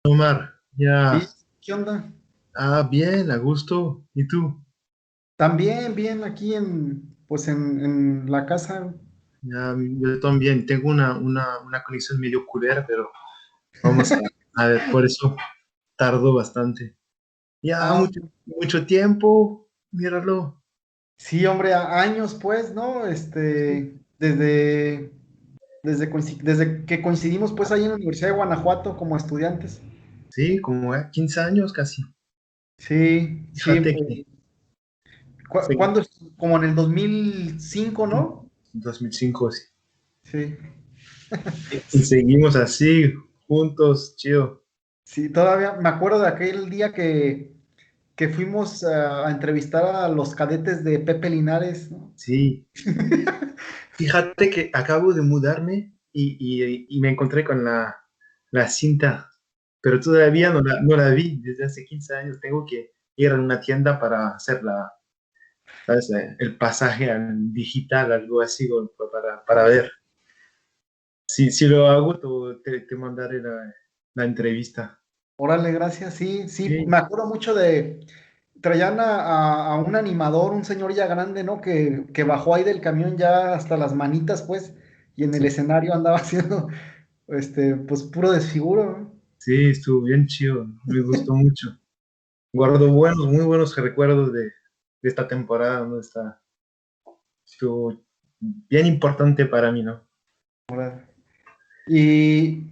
Omar, Sí, ya, ¿qué onda? bien, a gusto. ¿Y tú? También bien aquí en la casa. Ya, yo también tengo una conexión medio culera, pero vamos a ver, por eso tardo bastante. Ya, Ah, mucho tiempo, míralo. sí, hombre, años pues, ¿no? Sí, Desde que coincidimos pues ahí en la Universidad de Guanajuato como estudiantes. sí, como 15 años casi. Sí, sí, Fíjate que sí, ¿cuándo? Como en el 2005, sí, ¿no? 2005, sí. Sí. Y seguimos así, juntos, chido. Sí, todavía me acuerdo de aquel día que fuimos a entrevistar a los cadetes de Pepe Linares, ¿no? Sí, fíjate que acabo de mudarme y me encontré con la cinta, pero todavía no la vi desde hace 15 años. Tengo que ir a una tienda para hacer ¿sabes? El pasaje al digital, algo así, o para ver. Si lo hago, te mandaré la entrevista. Órale, gracias. Sí, sí, Sí, me acuerdo mucho traían a un animador, un señor ya grande, ¿no? Que bajó ahí del camión ya hasta las manitas, pues, y en el sí, escenario andaba haciendo, pues, puro desfiguro, ¿no? sí, estuvo bien chido, me gustó mucho. Guardo muy buenos recuerdos de esta temporada, ¿no? Estuvo bien importante para mí, ¿no? Órale. Y,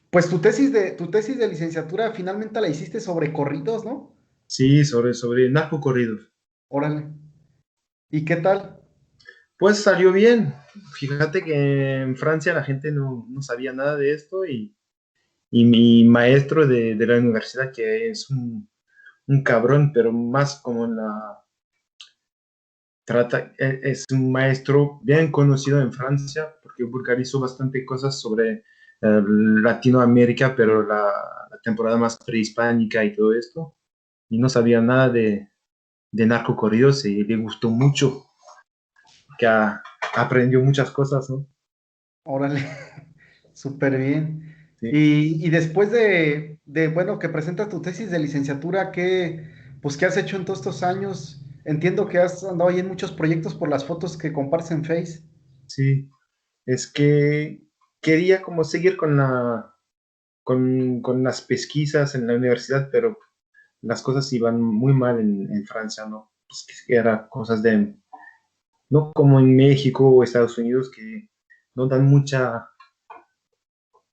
pues, tu tesis de licenciatura finalmente la hiciste sobre corridos, ¿no? Sí, sobre narcocorridos. Órale. ¿Y qué tal? Pues salió bien. Fíjate que en Francia la gente no sabía nada de esto y mi maestro de la universidad, que es un cabrón, pero más como en es un maestro bien conocido en Francia porque vulgarizó bastante cosas sobre Latinoamérica, pero la temporada más prehispánica y todo esto. Y no sabía nada de narcocorridos y le gustó mucho, que aprendió muchas cosas, ¿no? Órale. Súper bien. Sí, Y después bueno, que presentas tu tesis de licenciatura, ¿qué has hecho en todos estos años? Entiendo que has andado ahí en muchos proyectos por las fotos que compartes en Face. sí. Es que quería como seguir con las pesquisas en la universidad, pero las cosas iban muy mal en Francia, ¿no? Pues que era cosas no como en México o Estados Unidos, que no dan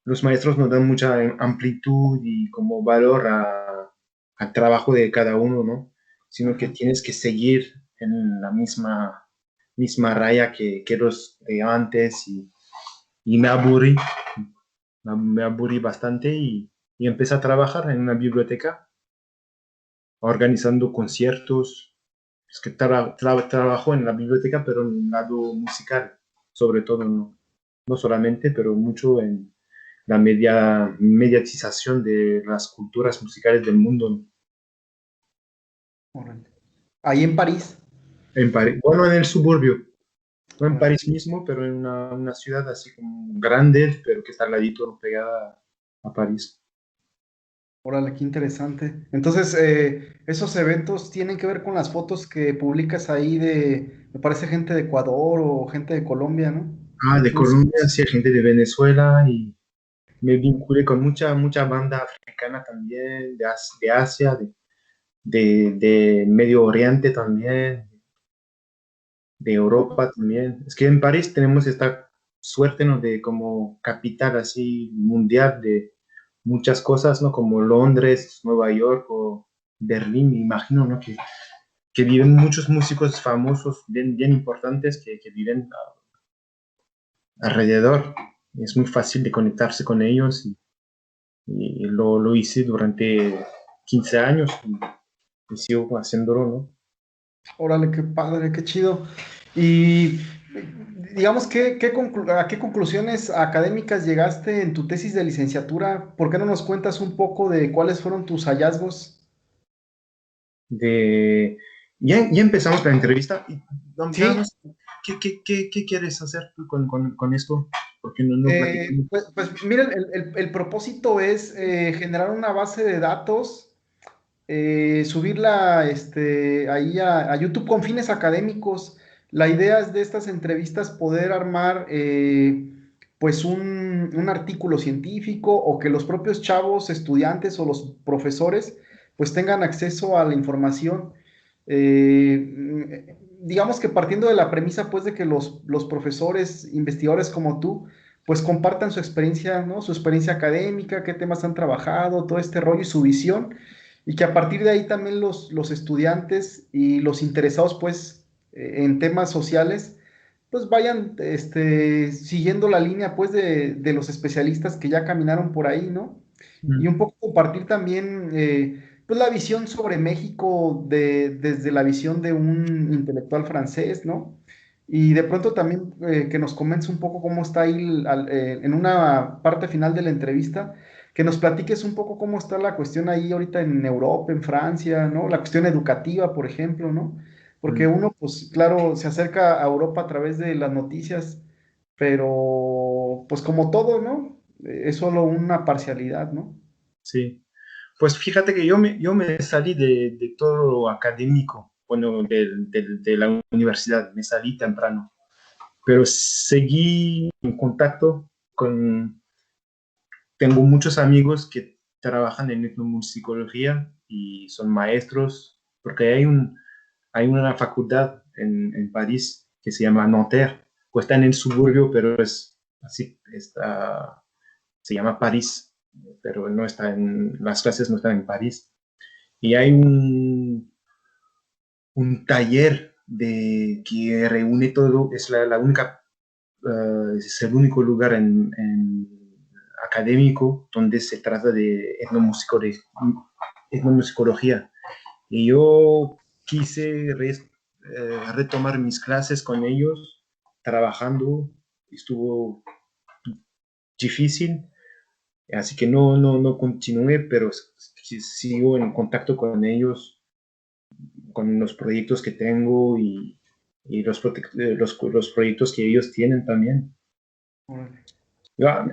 los maestros no dan mucha amplitud y como valor al trabajo de cada uno, ¿no? Sino que Ajá. tienes que seguir en la misma raya que los de antes y me aburrí bastante y empecé a trabajar en una biblioteca organizando conciertos. Es que trabajo en la biblioteca, pero en el lado musical, sobre todo, no solamente, pero mucho en la mediatización de las culturas musicales del mundo. Órale. Ahí en París. En París, bueno, en el suburbio, no en Órale. París mismo, pero en una ciudad así como grande, pero que está al ladito, pegada a París. Órale, qué interesante. Entonces, esos eventos tienen que ver con las fotos que publicas ahí me parece, gente de Ecuador o gente de Colombia, ¿no? De Sí, sí. Colombia, sí, hay gente de Venezuela y me vinculé con mucha banda africana también, de Asia, de Medio Oriente también, de Europa también. Es que en París tenemos esta suerte, ¿no? De como capital así mundial de muchas cosas, ¿no? Como Londres, Nueva York o Berlín, me imagino, ¿no? Que viven muchos músicos famosos, bien importantes, que viven alrededor. Es muy fácil de conectarse con ellos y lo hice durante 15 años y sigo haciéndolo, ¿no? Órale, qué padre, qué chido. Y digamos, ¿a qué conclusiones académicas llegaste en tu tesis de licenciatura? ¿Por qué no nos cuentas un poco de cuáles fueron tus hallazgos? De, ya empezamos la entrevista y nada Sí, más, ¿qué quieres hacer tú con esto? ¿Por qué no platicamos? Pues miren, el propósito es generar una base de datos, subirla ahí a YouTube con fines académicos. La idea es de estas entrevistas poder armar pues un artículo científico o que los propios chavos, estudiantes o los profesores pues tengan acceso a la información. Digamos que partiendo de la premisa pues de que los profesores, investigadores como tú, pues compartan su experiencia, ¿no? Su experiencia académica, qué temas han trabajado, todo este rollo y su visión y que a partir de ahí también los estudiantes y los interesados pues en temas sociales pues vayan siguiendo la línea pues de los especialistas que ya caminaron por ahí, ¿no? Y Mm, un poco compartir también pues la visión sobre México desde la visión de un intelectual francés, ¿no? Y de pronto también que nos comente un poco cómo está ahí en una parte final de la entrevista que nos platiques un poco cómo está la cuestión ahí ahorita en Europa, en Francia, ¿no? La cuestión educativa, por ejemplo, ¿no? Porque mm, uno, pues claro, se acerca a Europa a través de las noticias, pero pues como todo, ¿no? Es solo una parcialidad, ¿no? sí. Pues fíjate que yo me salí de todo lo académico, bueno, de la universidad, me salí temprano, pero seguí en contacto con, tengo muchos amigos que trabajan en etnomusicología y son maestros, porque hay una facultad en París que se llama Nanterre, pues está en el suburbio, pero es así, se llama París, pero no está las clases no están en París. Y hay un taller que reúne todo, es la única, es el único lugar académico donde se trata de etnomusicología. Y yo quise retomar mis clases con ellos, trabajando, estuvo difícil, así que no continué, pero sigo en contacto con ellos, con los proyectos que tengo y los proyectos que ellos tienen también. Órale.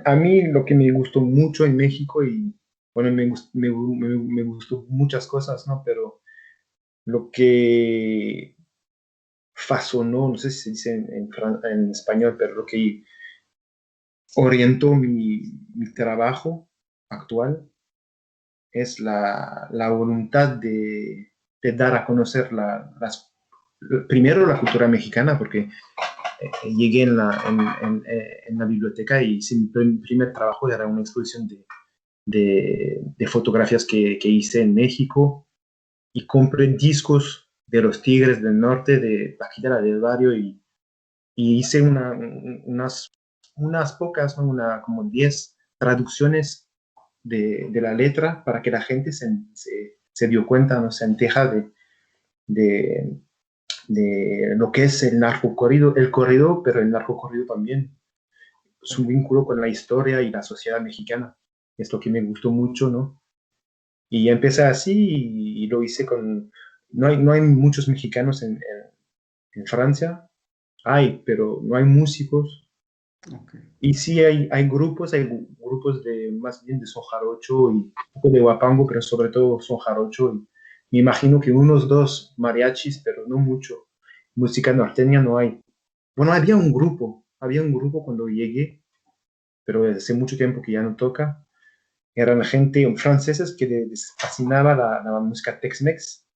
A mí lo que me gustó mucho en México y bueno, me gustó muchas cosas, ¿no? Pero lo que fascinó, no sé si se dice en español, pero lo que orientó mi trabajo actual es la voluntad de dar a conocer primero la cultura mexicana, porque llegué en la biblioteca y mi primer trabajo era una exposición de fotografías que hice en México y compré discos de los Tigres del Norte, de Paquita del Barrio y hice unas pocas, ¿no? Como 10 traducciones de la letra para que la gente se dio cuenta, no se enteja de, de lo que es el narcocorrido, el corrido, pero el narcocorrido también, su vínculo con la historia y la sociedad mexicana. Es lo que me gustó mucho, ¿no? Y empecé así y lo hice con... No hay muchos mexicanos en Francia, pero no hay músicos. Ok. Y sí hay grupos de más bien de son jarocho y un poco de guapango, pero sobre todo son jarocho. Y me imagino que unos dos mariachis, pero no mucho. Música norteña no hay. Bueno, había un grupo cuando llegué, pero hace mucho tiempo que ya no toca. Eran gente franceses que les fascinaba la música Tex-Mex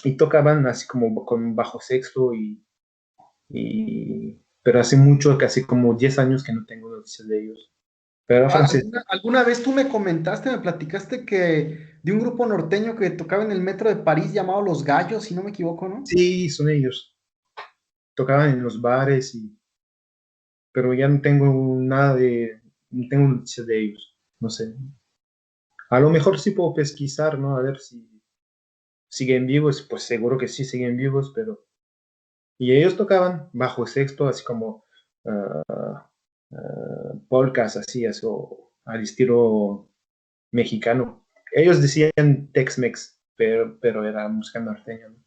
y tocaban así como con bajo sexto pero hace mucho, casi como 10 años que no tengo noticias de ellos. Pero francés, ¿Alguna vez tú me comentaste, me platicaste que de un grupo norteño que tocaba en el metro de París llamado Los Gallos, si no me equivoco, ¿no? sí, son ellos. Tocaban en los bares, pero ya no tengo noticias de ellos. No sé. A lo mejor sí puedo pesquisar, ¿no? A ver si siguen vivos, pues seguro que sí siguen vivos, pero... Y ellos tocaban bajo sexto, así como polcas, o al estilo mexicano. Ellos decían Tex-Mex, pero era música norteña, ¿no?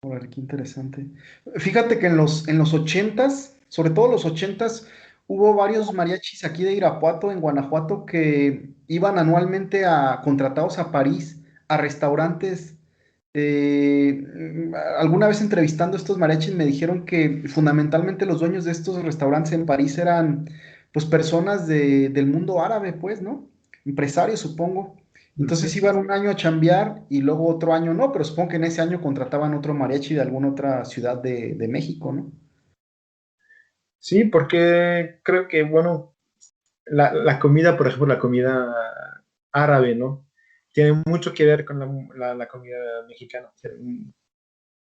Órale, qué interesante. Fíjate que en los ochentas, sobre todo los ochentas, hubo varios mariachis aquí de Irapuato, en Guanajuato, que iban anualmente a contratados a París, a restaurantes. Alguna vez entrevistando a estos mariachis me dijeron que fundamentalmente los dueños de estos restaurantes en París eran pues personas del mundo árabe, pues, ¿no? Empresarios, supongo. Entonces Sí. iban un año a chambear y luego otro año no, pero supongo que en ese año contrataban otro mariachi de alguna otra ciudad de México, ¿no? Sí, porque creo que, bueno, la comida, por ejemplo, la comida árabe, ¿no? Tiene mucho que ver con la comida mexicana.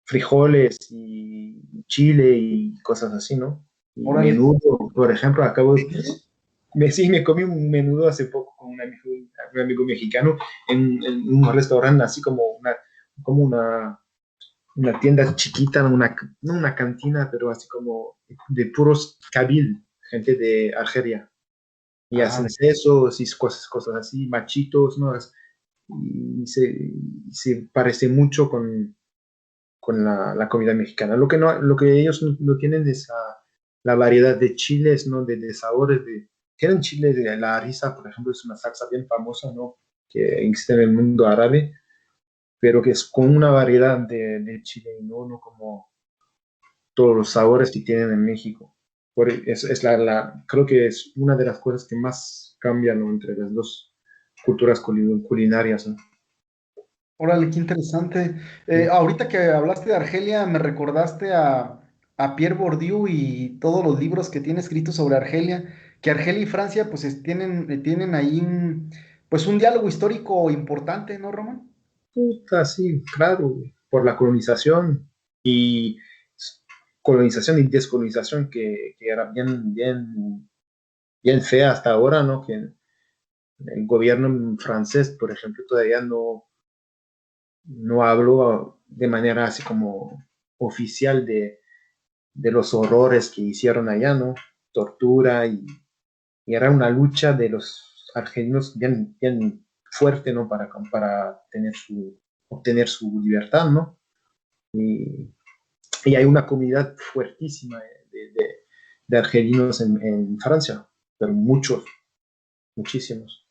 Frijoles y chile y cosas así, ¿no? Y Órale. menudo, por ejemplo, sí, me comí un menudo hace poco con un amigo mexicano en un restaurante así como una tienda chiquita, no una cantina, pero así como de puros kabil, gente de Argelia. Y Ah, hacen sesos y cosas así, machitos, ¿no? Y se parece mucho con la comida mexicana. Lo que ellos no tienen es la variedad de chiles, ¿no? De sabores. Tienen chile de la harissa, por ejemplo, es una salsa bien famosa, ¿no? Que existe en el mundo árabe, pero que es con una variedad de chile y no como todos los sabores que tienen en México. Es creo que es una de las cosas que más cambian, ¿no? Entre las dos culturas culinarias, ¿no? órale, qué interesante. Sí. Ahorita que hablaste de Argelia, me recordaste a Pierre Bourdieu y todos los libros que tiene escritos sobre Argelia, que Argelia y Francia pues tienen ahí pues un diálogo histórico importante, ¿no, Román? Puta, sí, claro, por la y colonización y descolonización que era bien fea hasta ahora, ¿no? Que el gobierno francés, por ejemplo, todavía no habló de manera así como oficial de los horrores que hicieron allá, ¿no? Tortura y era una lucha de los argelinos bien fuerte, ¿no? Para obtener su libertad, ¿no? Y, y hay una comunidad fuertísima de argelinos en Francia, pero muchos, muchísimos.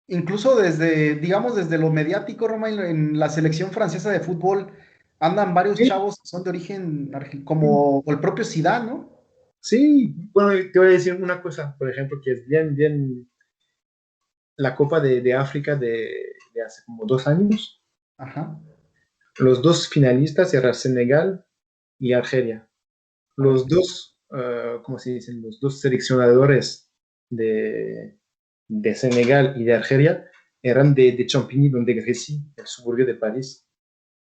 Incluso desde, digamos, desde lo mediático, Román, en la selección francesa de fútbol andan varios Sí, chavos que son de origen sí, como el propio Zidane, ¿no? sí, bueno, te voy a decir una cosa, por ejemplo, que es bien la Copa de África de hace como 2 años. Ajá. Los dos finalistas eran Senegal y Argelia. Los Órale. dos, ¿cómo se dicen? Los dos seleccionadores de, de Senegal y de Argelia eran de Champigny, donde crecí, el suburbio de París.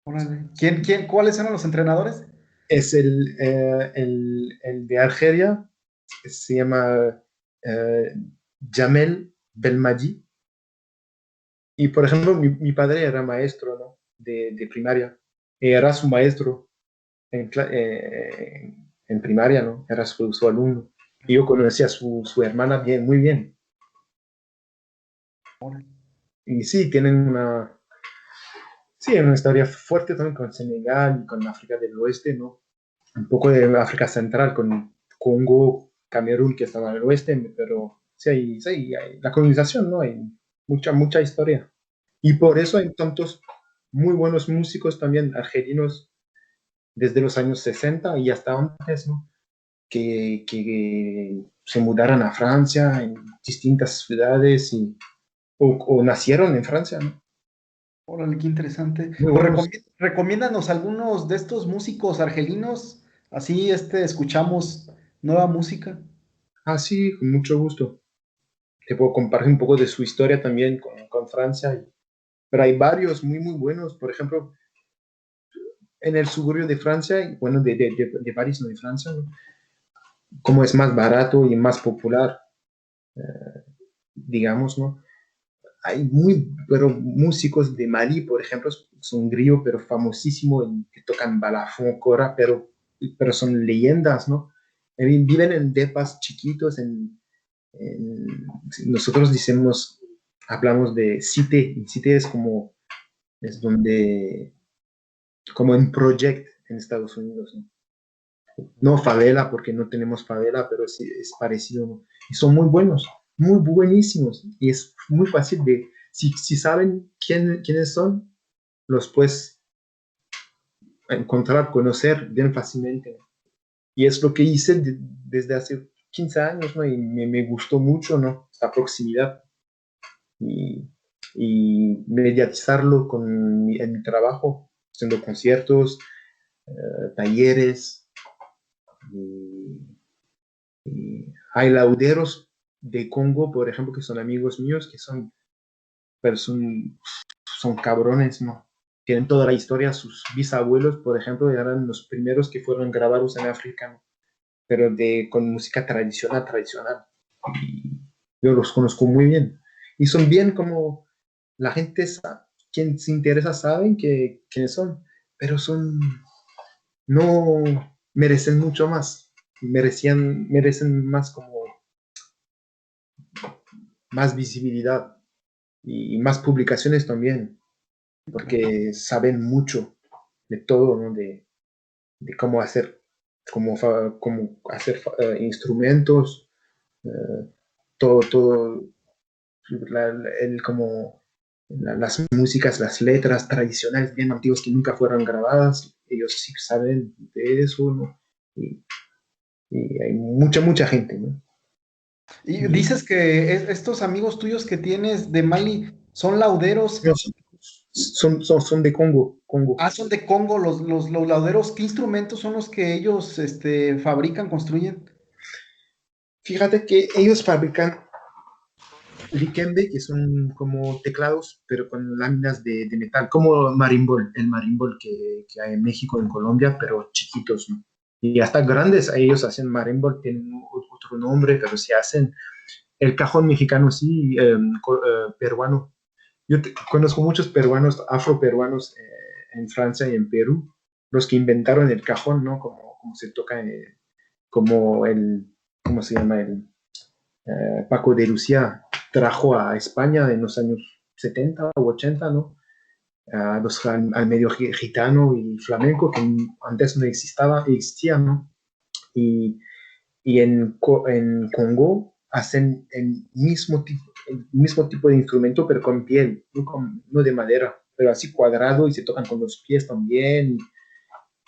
Órale. ¿Cuáles eran los entrenadores? Es el de Argelia, se llama eh, Jamel Belmadi. Y por ejemplo, mi padre era maestro, ¿no? De primaria. Era su maestro en primaria, ¿no? Era su alumno. Y yo conocí a su hermana muy bien. Órale. Y sí, sí, una historia fuerte también con Senegal y con África del Oeste, ¿no? Un poco de África Central, con Congo, Camerún, que estaba al oeste, pero sí, hay la colonización, ¿no? Hay mucha historia. Y por eso hay tantos muy buenos músicos también argelinos desde los años 60 y hasta antes, ¿no? Que se mudaron a Francia en distintas ciudades o nacieron en Francia, ¿no? Órale, qué interesante. Muy Pues buenos. recomiéndanos algunos de estos músicos argelinos, así escuchamos nueva música. Ah, sí, con mucho gusto. Te puedo compartir un poco de su historia también con Francia. Pero hay varios muy buenos. Por ejemplo, en el suburbio de Francia, y bueno, de París, no de Francia, ¿no? Como es más barato y más popular, digamos, ¿no? Hay pero músicos de Mali, por ejemplo, son griego, pero famosísimo, que tocan balafón, cora, pero son leyendas, ¿no? Viven en depas chiquitos, en- nosotros hablamos de cité, y cité es donde, como en project en Estados Unidos, ¿no? No favela, porque no tenemos favela, pero sí es parecido, ¿no? Y son muy buenos, muy buenísimos. Y es muy fácil de, si saben quiénes son, los puedes encontrar, conocer bien fácilmente, ¿no? Y es lo que hice desde hace 15 años, ¿no? Y me gustó mucho, ¿no? Esta proximidad y, y mediatizarlo en mi trabajo, haciendo conciertos, talleres. Y, y hay lauderos de Congo, por ejemplo, que son amigos míos, que pero son cabrones, ¿no? Tienen toda la historia, sus bisabuelos, por ejemplo, eran los primeros que fueron grabados en África, ¿no? Pero con música tradicional, tradicional. Y yo los conozco muy bien. Y son bien como la gente, quien se interesa saben quiénes son, pero no merecen mucho más. Merecen más como más visibilidad y más publicaciones también, porque saben mucho de todo, ¿no? De cómo hacer instrumentos, todo, como las músicas, las letras tradicionales bien antiguas que nunca fueron grabadas, ellos sí saben de eso, ¿no? Y, y hay mucha gente, ¿no? Y Y dices que estos amigos tuyos que tienes de Mali son lauderos. no, son de Congo. Ah, son de Congo los lauderos. ¿Qué instrumentos son los que ellos fabrican, construyen? Fíjate que ellos fabrican Likembe, que son como teclados, pero con láminas de metal, como marimbol, el marimbol que hay en México, en Colombia, pero chiquitos, ¿no? Y hasta grandes, ellos hacen marimbol, tienen otro nombre, pero se hacen el cajón mexicano, sí, peruano. Conozco muchos peruanos, afroperuanos en Francia y en Perú, los que inventaron el cajón, ¿no? Como se toca, como ¿cómo se llama? Paco de Lucía trajo a España en los años 70 o 80, ¿no? Al medio gitano y flamenco, que antes no existía, ¿no? Y, y en Congo hacen el mismo tipo de instrumento, pero con piel, no de madera, pero así cuadrado y se tocan con los pies también.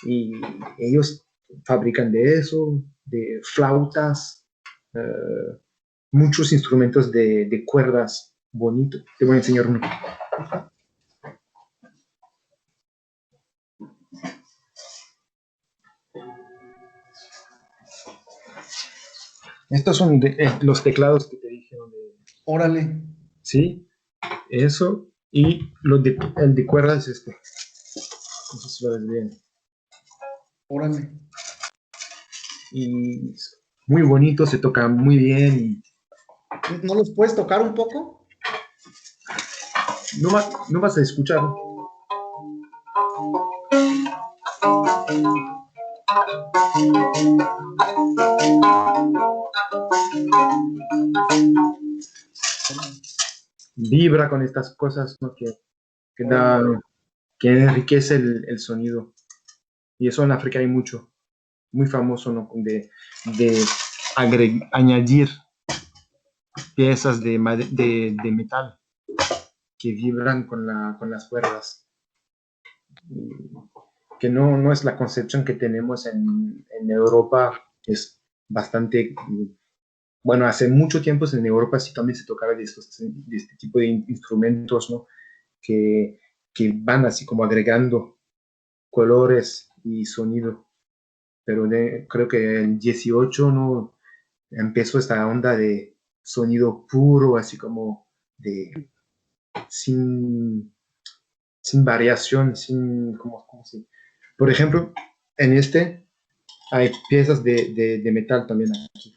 Y ellos fabrican de eso, de flautas, eh, muchos instrumentos de cuerdas bonitos. Te voy a enseñar uno. Estos son los teclados que te dije, Órale, ¿sí? Eso. Y el de cuerdas es este. No sé si lo ves bien. órale. Y muy bonito, se toca muy bien. Y ¿No los puedes tocar un poco? no vas a escuchar. Vibra con estas cosas, ¿no? Que, Órale. da, que enriquece el sonido. Y eso en África hay mucho. Muy famoso, ¿no? De añadir piezas de metal que vibran con las cuerdas. Que no es la concepción que tenemos en Europa, es bastante, bueno, hace mucho tiempo en Europa sí también se tocaba de este tipo de instrumentos, ¿no? Que, que van así como agregando colores y sonido, pero creo que en 18 ¿no? Empezó esta onda de sonido puro, así como sin, sin variación, como si, por ejemplo, en este hay piezas de metal también aquí,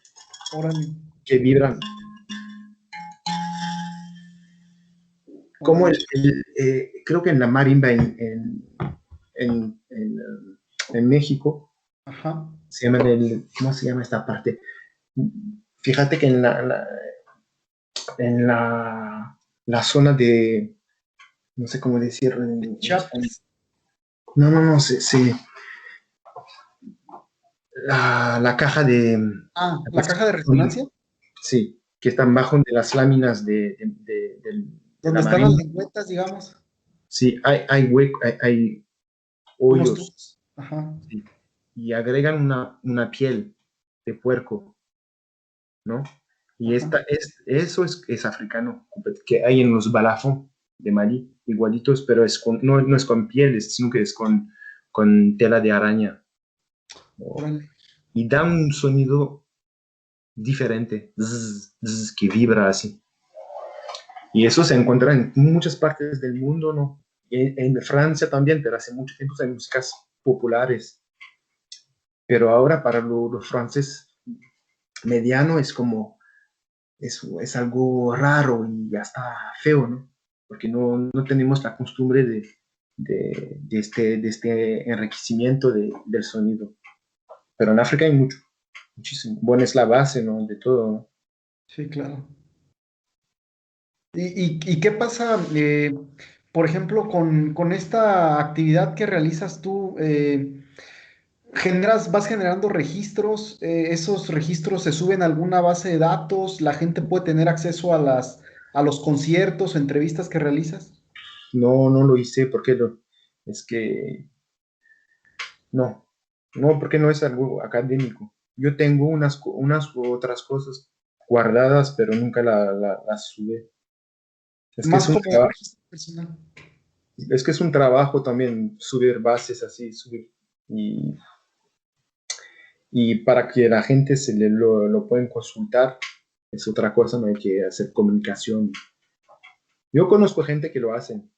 Órale, que vibran, como órale. creo que en la marimba en, en, en México, Ajá. ¿cómo se llama esta parte? Fíjate que en la zona de, no sé cómo decirlo en español. Chiapas. No, la caja de... Ah, la caja de resonancia, Sí, que están bajo de las láminas de donde la están las marina. lengüetas, digamos, Sí, hay unos hoyos, tubos. Ajá, sí, y agregan una piel de puerco, ¿no? Y ajá. eso es africano, que hay en los balafón de Mali, igualitos, pero no es con pieles, sino que es con tela de araña. ¿No? Órale. Y da un sonido diferente, zzz, zzz, que vibra así. Y eso se encuentra en muchas partes del mundo, ¿no? En Francia también, pero hace mucho tiempo hay músicas populares. Pero ahora para los franceses mediano es como, es algo raro y hasta feo, ¿no? Porque no tenemos la costumbre de este enriquecimiento del sonido. Pero en África hay mucho, muchísimo. Bueno, es la base, ¿no? De todo, ¿no? Sí, claro. ¿Y qué pasa, por ejemplo, con esta actividad que realizas tú? Vas generando registros, esos registros se suben a alguna base de datos, la gente puede tener acceso a los conciertos o entrevistas que realizas. No lo hice porque es que no, no, porque no es algo académico. Yo tengo unas u otras cosas guardadas, pero nunca las sube. Es que Más como un registro personal. es que es un trabajo también subir bases así, subir. Y, y para que la gente lo pueden consultar, es otra cosa, no hay que hacer comunicación. Yo conozco gente que lo hacen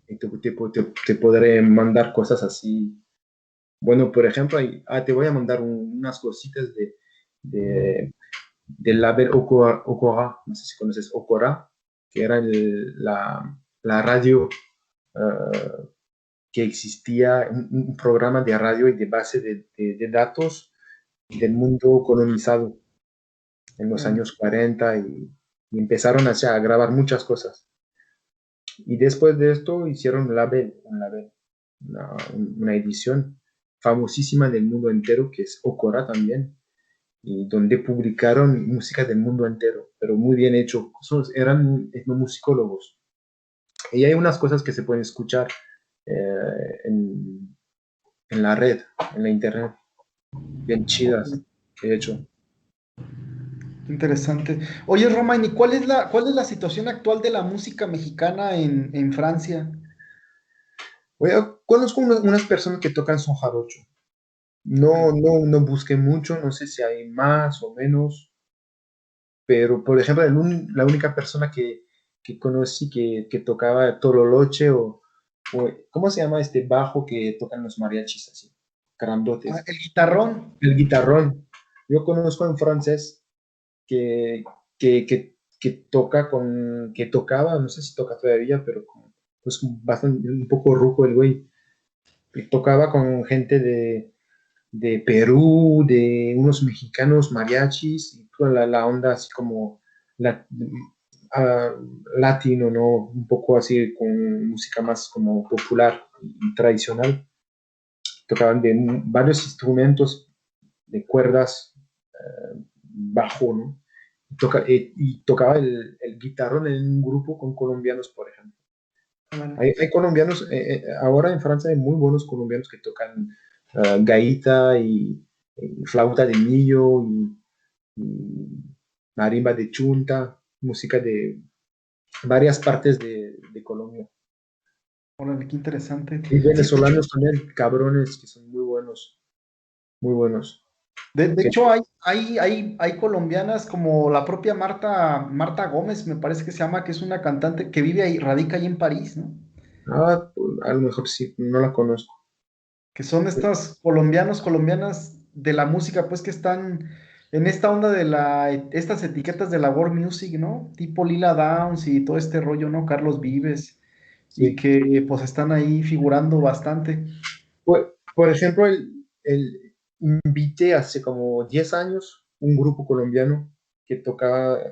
y te podré mandar cosas así. Bueno, por ejemplo, te voy a mandar unas cositas de, del label Okora, no sé si conoces Okora, que era la radio que existía, un programa de radio y de base de datos del mundo colonizado en los Órale. años 40 y empezaron a grabar muchas cosas. Y después de esto hicieron un label, una edición famosísima del mundo entero, que es Okora también, y donde publicaron música del mundo entero, pero muy bien hecho. Eran etnomusicólogos. Y hay unas cosas que se pueden escuchar en la red, en la internet, bien chidas, de hecho. Interesante. Oye, Romain, ¿y cuál es la situación actual de la música mexicana en Francia? Oye, conozco unas personas que tocan son jarocho. Órale. No busqué mucho, no sé si hay más o menos, pero por ejemplo, la única persona que conocí que tocaba tololoche ¿cómo se llama este bajo que tocan los mariachis así? Ah, Grandotes. el guitarrón. El guitarrón. Yo conozco en francés que, que toca que tocaba, no sé si toca todavía, pero pues bastante, un poco ruco el güey. Que tocaba con gente de Perú, de unos mexicanos mariachis, y toda la onda así como la, ah, latino, ¿no? Un poco así con música más como popular y tradicional. Tocaban de varios instrumentos de cuerdas bajo, ¿no? Y tocaba el guitarrón en un grupo con colombianos, por ejemplo. Órale. Hay colombianos, ahora en Francia hay muy buenos colombianos que tocan gaita y flauta de millo y marimba de chunta, música de varias partes de Colombia. Órale, qué interesante. Y Sí, de hecho, venezolanos también, cabrones que son muy buenos, muy buenos. de Que, hecho hay colombianas como la propia Marta Gómez, me parece que se llama, que es una cantante que vive ahí, radica ahí en París, ¿no? a lo mejor sí, no la conozco. Que son estas colombianas de la música, pues que están en esta onda de estas etiquetas de la world music, ¿no? Tipo Lila Downs y todo este rollo, ¿no? Carlos Vives, y Sí. que pues están ahí figurando bastante. Por ejemplo, invité hace como 10 años un grupo colombiano que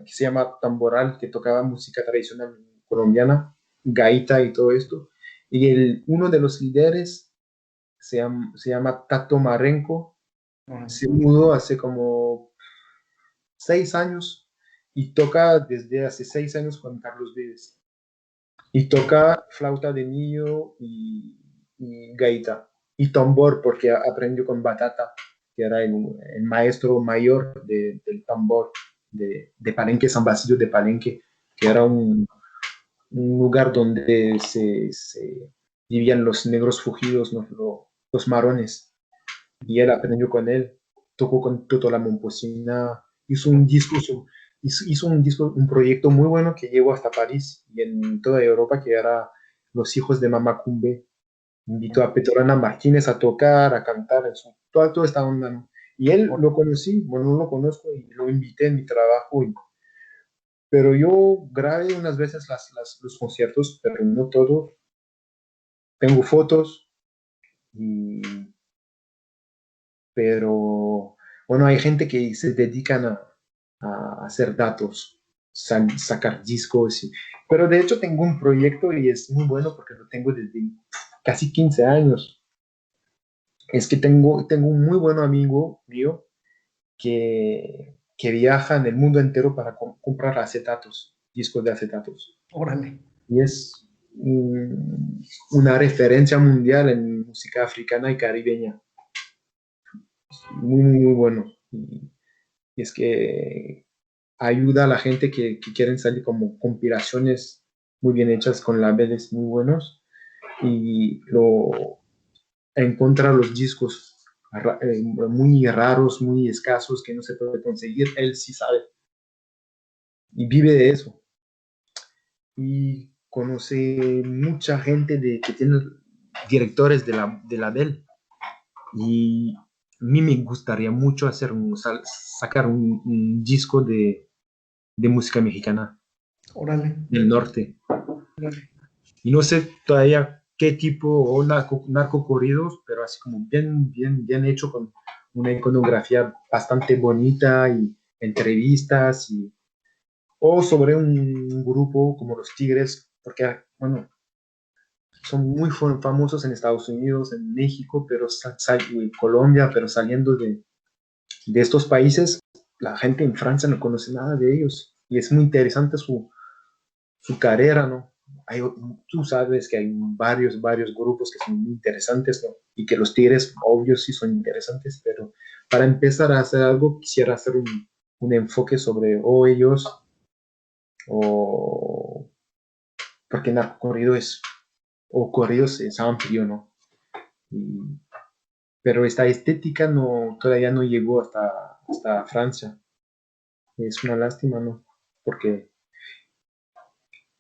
se llama Tamboral, que tocaba música tradicional colombiana, gaita y todo esto. Y uno de los líderes se llama Tato Marenco Órale, Se mudó hace como 6 años y toca desde hace 6 años con Carlos Vives. Y toca flauta de niño y gaita y tambor porque aprendió con Batata, que era el maestro mayor del tambor de Palenque, San Basilio de Palenque, que era un lugar donde se vivían los negros fugidos, ¿no? Los marones. Y él aprendió con él, tocó con Toto La Momposina, hizo un disco, un proyecto muy bueno que llegó hasta París y en toda Europa, que era Los Hijos de Mamá Cumbe. Invitó a Petrona Martínez a tocar, a cantar, toda esta onda, ¿no? Y él lo conocí, bueno, no lo conozco y lo invité en mi trabajo, pero yo grabé unas veces los conciertos, pero no todo. Tengo fotos, y, pero bueno, hay gente que se dedican a hacer datos, sacar discos. Pero de hecho tengo un proyecto y es muy bueno porque lo tengo desde casi 15 años. Es que tengo un muy buen amigo mío que viaja en el mundo entero para comprar acetatos, discos de acetatos. órale, Y es una referencia mundial en música africana y caribeña. Muy, muy, muy bueno. Y es que ayuda a la gente que quieren salir como compilaciones muy bien hechas con labeles muy buenos y encontrar los discos muy raros, muy escasos que no se puede conseguir. Él sí sabe y vive de eso. Y conoce mucha gente que tiene directores de la Dell. Y a mí me gustaría mucho sacar un disco de música mexicana órale, del norte. órale. Y no sé todavía qué tipo o narcocorridos, pero así como bien, bien, bien hecho con una iconografía bastante bonita y entrevistas o sobre un grupo como los Tigres, porque, bueno, son muy famosos en Estados Unidos, en México, pero en Colombia, pero saliendo de estos países, la gente en Francia no conoce nada de ellos y es muy interesante su carrera, ¿no? Tú sabes que hay varios grupos que son muy interesantes, ¿no? Y que los Tigres, obvio, sí son interesantes, pero para empezar a hacer algo, quisiera hacer un enfoque sobre o ellos o porque narcocorrido o corridos es amplio, ¿no? Y, pero esta estética todavía no llegó hasta Francia. Es una lástima, ¿no? Porque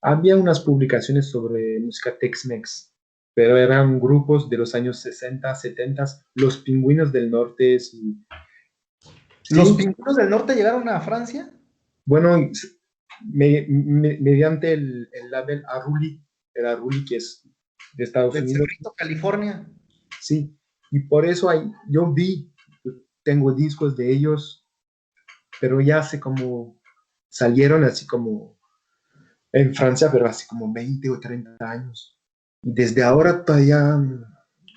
había unas publicaciones sobre música Tex-Mex, pero eran grupos de los años 60, 70, los Pingüinos del Norte, sí, ¿Los sí, pingüinos del norte llegaron a Francia? bueno, mediante el label Aruli, el Aruli que es de Estados Del Unidos, Cerrito, California. sí, y por eso yo tengo discos de ellos, pero ya hace como, salieron así como en Francia, pero hace como 20 o 30 años. Y desde ahora todavía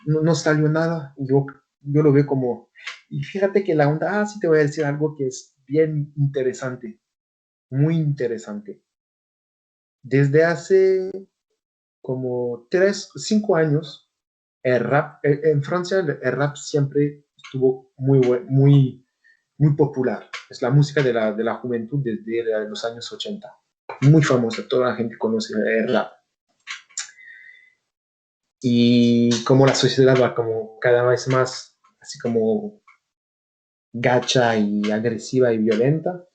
no salió nada. Yo lo veo como, y fíjate que la onda, sí te voy a decir algo que es bien interesante, muy interesante. Desde hace como 3, 5 años, en Francia el rap siempre estuvo muy popular. Es la música de la juventud desde los años 80. Muy famosa, toda la gente conoce el rap. Y como la sociedad va como cada vez más, así como gacha y agresiva y violenta,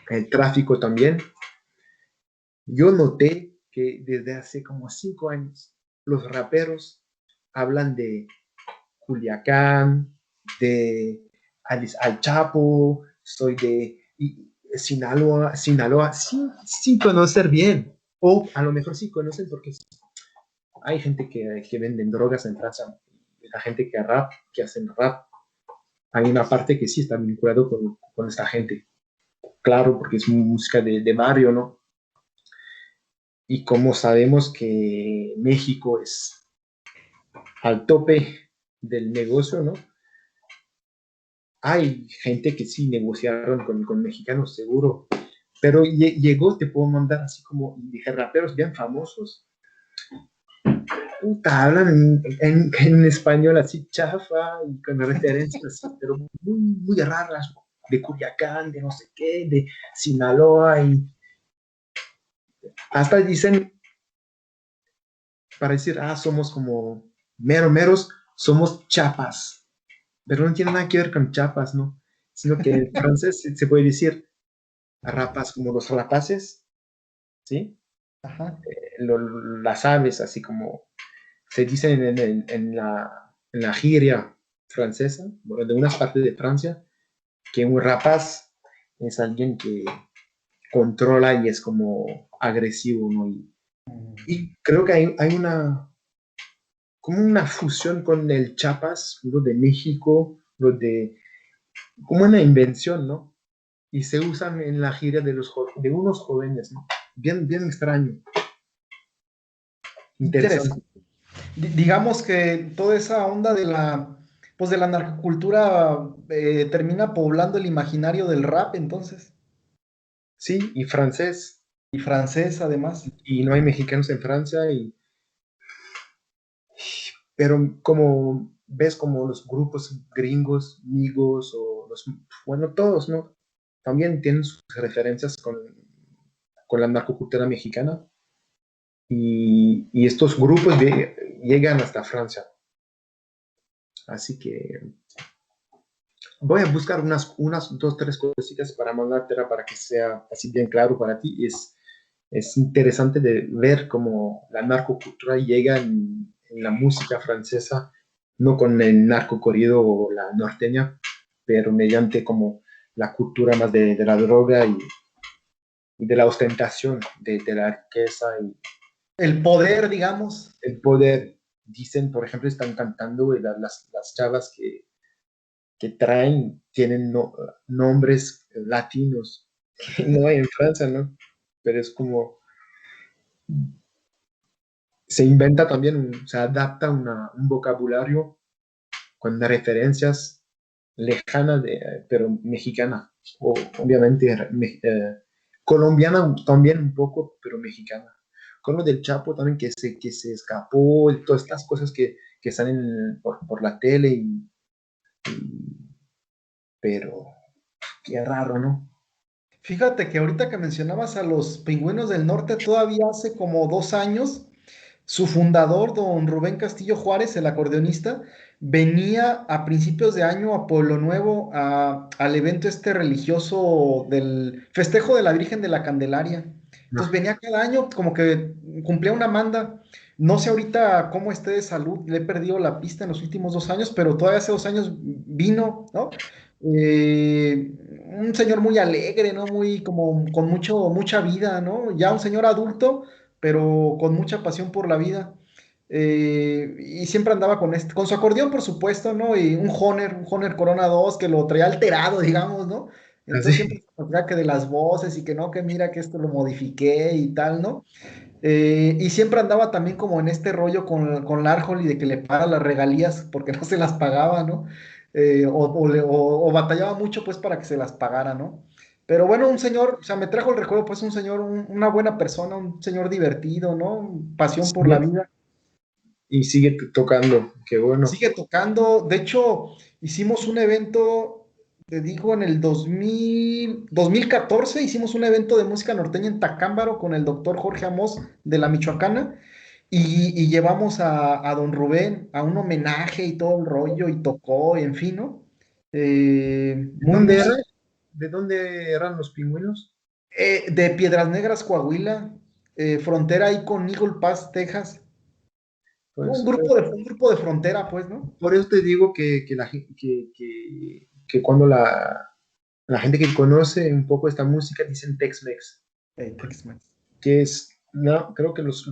el tráfico también, yo noté que desde hace como 5 años los raperos hablan de Culiacán, de Al Chapo, soy de Sinaloa, sin conocer bien. O a lo mejor sí conocen porque hay gente que venden drogas en Francia, la gente que hacen rap. Hay una parte que sí está vinculado con esta gente. Claro, porque es música de barrio, ¿no? Y como sabemos que México es al tope del negocio, ¿no? hay gente que sí negociaron con mexicanos, seguro, pero llegó, te puedo mandar así como, dije, raperos bien famosos, puta, hablan en español así chafa y con referencias así, pero muy, muy raras, de Culiacán, de no sé qué, de Sinaloa, y hasta dicen, para decir, somos como meros, somos chapas, pero no tiene nada que ver con chapas, ¿no? Sino que en francés se puede decir rapas como los rapaces, ¿sí? Ajá. Las aves, así como se dice en la giria francesa, bueno, de unas partes de Francia, que un rapaz es alguien que controla y es como agresivo, ¿no? Y creo que hay como una fusión con el Chiapas, lo de México, como una invención, ¿no? Y se usan en la gira de unos jóvenes, ¿no? Bien, bien extraño, Interesante. interesante. Digamos que toda esa onda de pues de la narcocultura termina poblando el imaginario del rap, entonces, Sí, y francés, y francés además. y no hay mexicanos en Francia, pero como ves como los grupos gringos, migos, bueno, todos, ¿no? También tienen sus referencias con la narcocultura mexicana, y estos grupos llegan hasta Francia. Así que voy a buscar unas dos, tres cositas para mandártela para que sea así bien claro para ti. Es interesante de ver cómo la narcocultura llega en la música francesa, no con el narco corrido o la norteña, pero mediante como la cultura más de la droga y de la ostentación, de la riqueza y El poder, digamos. el poder. Dicen, por ejemplo, están cantando y las chavas que traen tienen nombres latinos que no hay en Francia, ¿no? Pero es como se inventa también, se adapta un vocabulario con referencias lejanas, pero mexicana, o obviamente colombiana también un poco, pero mexicana. Con lo del Chapo también que se escapó, y todas estas cosas que salen por la tele, pero qué raro, ¿no? Fíjate que ahorita que mencionabas a los Pingüinos del Norte, todavía hace como 2 años, su fundador, don Rubén Castillo Juárez, el acordeonista, venía a principios de año a Pueblo Nuevo al evento este religioso del festejo de la Virgen de la Candelaria. Entonces No, venía cada año como que cumplía una manda. No sé ahorita cómo esté de salud, le he perdido la pista en los últimos 2 años, pero todavía hace 2 años vino, ¿no? Un señor muy alegre, ¿no? Muy como con mucha vida, ¿no? Ya un señor adulto, pero con mucha pasión por la vida. Y siempre andaba con su acordeón, por supuesto, ¿no? Y un Honer Corona 2 que lo traía alterado, digamos, ¿no? Entonces siempre así, se acordaba que de las voces y que no, que mira que esto lo modifiqué y tal, ¿no? Y siempre andaba también como en este rollo con Larjol y de que le paga las regalías porque no se las pagaba, ¿no? O batallaba mucho pues para que se las pagara, ¿no? Pero bueno, un señor, o sea, me trajo el recuerdo pues un señor, una buena persona, un señor divertido, ¿no? Pasión por la vida. y sigue tocando, qué bueno. Sigue tocando. De hecho, hicimos un evento, te digo, en el 2014 hicimos un evento de música norteña en Tacámbaro con el doctor Jorge Amós de la Michoacana y llevamos a don Rubén a un homenaje y todo el rollo y tocó, y en fin, ¿no? ¿De Muy dónde era? músico. ¿De dónde eran los pingüinos? De Piedras Negras, Coahuila, frontera ahí con Eagle Pass, Texas. Un Pues, grupo de, un grupo de frontera, pues, ¿no? por eso te digo que cuando la gente que conoce un poco esta música dicen Tex-Mex, Tex-Mex. que es, no, creo que los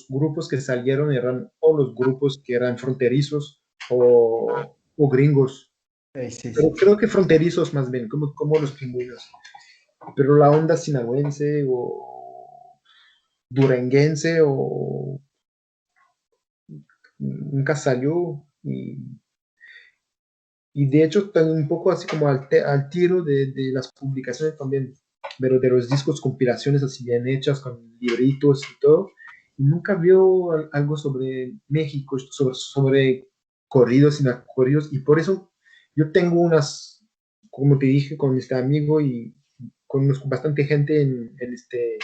grupos que salieron eran o los grupos que eran fronterizos o gringos, Sí, pero sí. creo que fronterizos más bien, como los pingüinos. Pero la onda sinaloense o duranguense o nunca salió, y de hecho estoy un poco así como al tiro de las publicaciones también, pero de los discos, compilaciones así bien hechas con libritos y todo. Y nunca vio algo sobre México, sobre corridos y narcocorridos. Y por eso yo tengo unas, como te dije, con este amigo y conozco bastante gente en este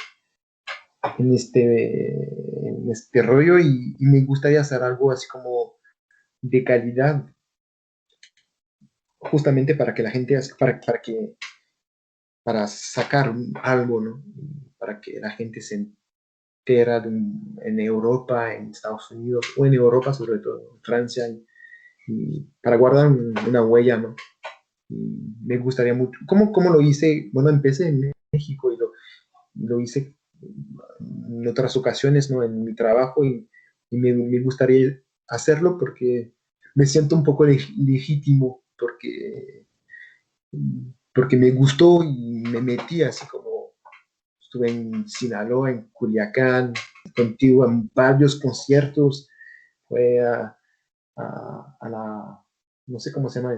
rollo y me gustaría hacer algo así como de calidad, justamente para que la gente, para sacar algo, ¿no? Para que la gente se entera en Europa, en Estados Unidos, o en Europa sobre todo, en Francia, y para guardar una huella, ¿no? Y me gustaría mucho. ¿Cómo lo hice? Bueno, empecé en México y lo hice en otras ocasiones, ¿no? En mi trabajo y me gustaría hacerlo porque me siento un poco legítimo, porque me gustó y me metí así como estuve en Sinaloa, en Culiacán, contigo en varios conciertos, fue no sé cómo se llama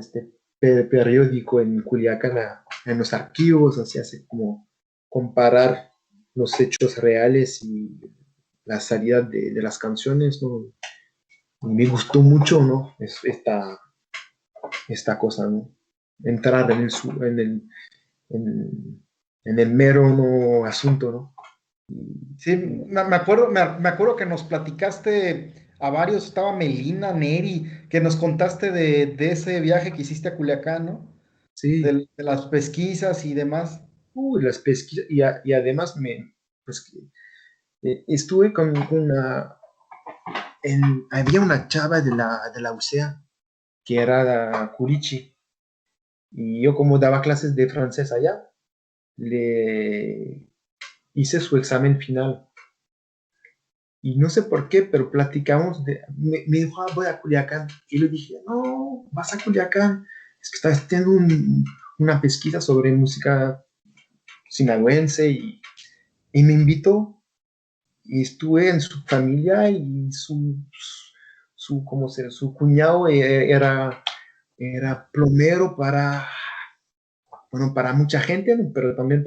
periódico en Culiacán, en los archivos, así hace como comparar los hechos reales y la salida de las canciones, ¿no? Y me gustó mucho, ¿no? Esta cosa, ¿no? Entrar en el mero, ¿no? Asunto, ¿no? Sí, me acuerdo que nos platicaste a varios, estaba Melina, Neri, que nos contaste de ese viaje que hiciste a Culiacán, ¿no? Sí, De las pesquisas y demás. las pesquisas, y además pues, estuve con había una chava de la UCEA que era la Curichi, y yo como daba clases de francés allá, le hice su examen final. Y no sé por qué, pero platicamos, me dijo, voy a Culiacán. Y le dije, no, vas a Culiacán, es que estás haciendo una pesquisa sobre música sinaloense y me invitó y estuve en su familia y su cuñado era plomero bueno, para mucha gente, ¿no? Pero también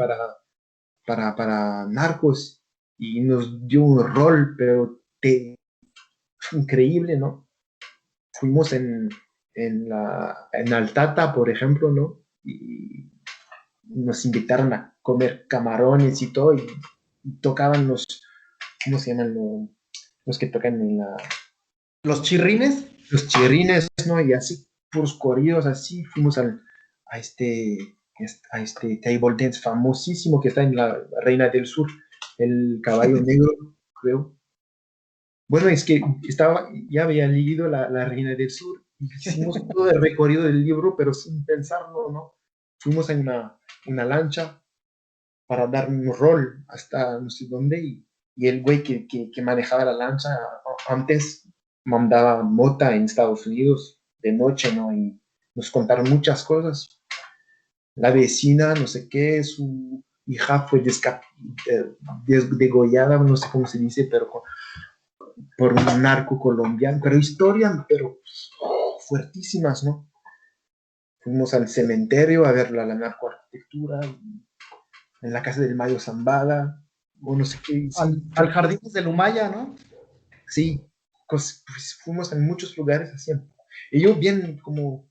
para narcos y nos dio un rol, pero increíble, ¿no? Fuimos en Altata, por ejemplo, ¿no? Y nos invitaron a comer camarones y todo, y tocaban ¿cómo se llaman? Los que tocan Los chirrines, los chirrines, ¿no? Y así, puros corridos, así, fuimos a este table dance famosísimo que está en la Reina del Sur, el Caballo Negro, creo. Bueno, es que ya había leído la Reina del Sur, y hicimos todo el recorrido del libro, pero sin pensarlo, ¿no? Fuimos en una lancha para dar un rol hasta no sé dónde, y el güey que manejaba la lancha antes mandaba mota en Estados Unidos de noche, ¿no? Y nos contaron muchas cosas. La vecina, no sé qué, su hija fue degollada, no sé cómo se dice, pero por un narco colombiano, pero historia, pero fuertísimas, ¿no? Fuimos al cementerio a ver la narcoarquitectura, en la casa del Mayo Zambada, o no sé qué, sí, al Jardines de Lumaya, ¿no? sí, pues, fuimos en muchos lugares así. Y yo bien como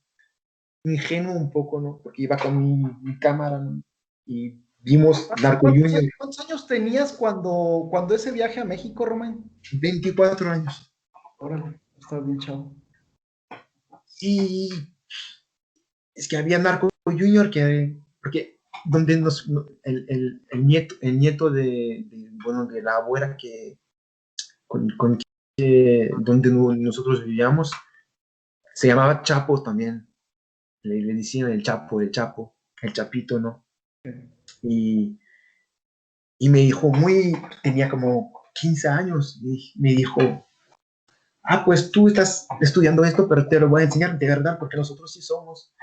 ingenuo un poco, ¿no? Porque iba con mi cámara, ¿no? Y vimos Narco Junior, ¿Cuántos años tenías cuando ese viaje a México, Román? 24 años. Órale, estás bien chavo. Y es que había Narco Junior porque donde el nieto bueno, de la abuela donde nosotros vivíamos, se llamaba Chapo también. Le decían el Chapito, ¿no? Y, y me dijo, tenía como 15 años, y me dijo, pues tú estás estudiando esto, pero te lo voy a enseñar de verdad, porque nosotros sí somos.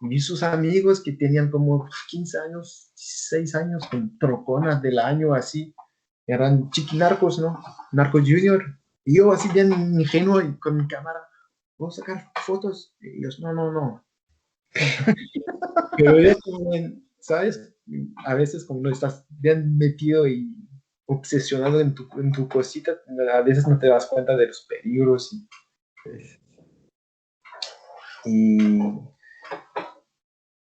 Y vi sus amigos que tenían como 15 años, 16 años, con troconas del año, así, eran chiquinarcos, ¿no? Narcos Junior. Y yo así bien ingenuo y con mi cámara, ¿puedo sacar fotos? Y ellos, no, no, no. Pero es como, ¿sabes? A veces como no estás bien metido y obsesionado en tu cosita, a veces no te das cuenta de los peligros y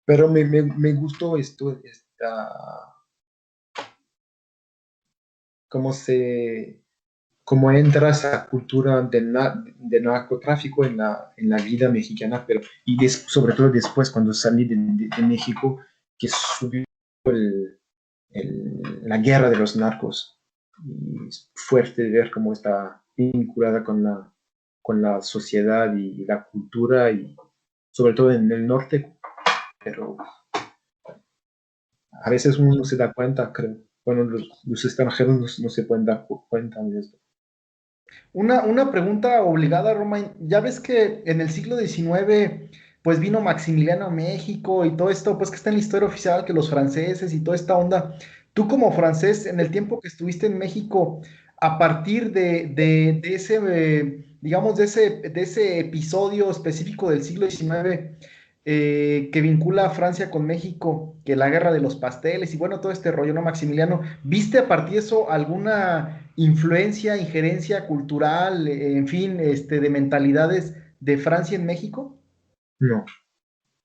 pero me gustó esto, cómo cómo entra esa cultura del narcotráfico en la vida mexicana, pero sobre todo después cuando salí de México, que subió la guerra de los narcos. Y es fuerte ver cómo está vinculada con la sociedad y la cultura, y sobre todo en el norte, pero a veces uno no se da cuenta, creo. Bueno, los extranjeros no se pueden dar cuenta de esto. Una pregunta obligada, Romain. Ya ves que en el siglo XIX, pues vino Maximiliano a México y todo esto, pues que está en la historia oficial, que los franceses y toda esta onda. Tú como francés, en el tiempo que estuviste en México, a partir de ese, digamos, de ese episodio específico del siglo XIX, que vincula a Francia con México, que la guerra de los pasteles y bueno, todo este rollo, ¿no, Maximiliano? ¿Viste a partir de eso alguna influencia, injerencia cultural, en fin, de mentalidades de Francia en México? No,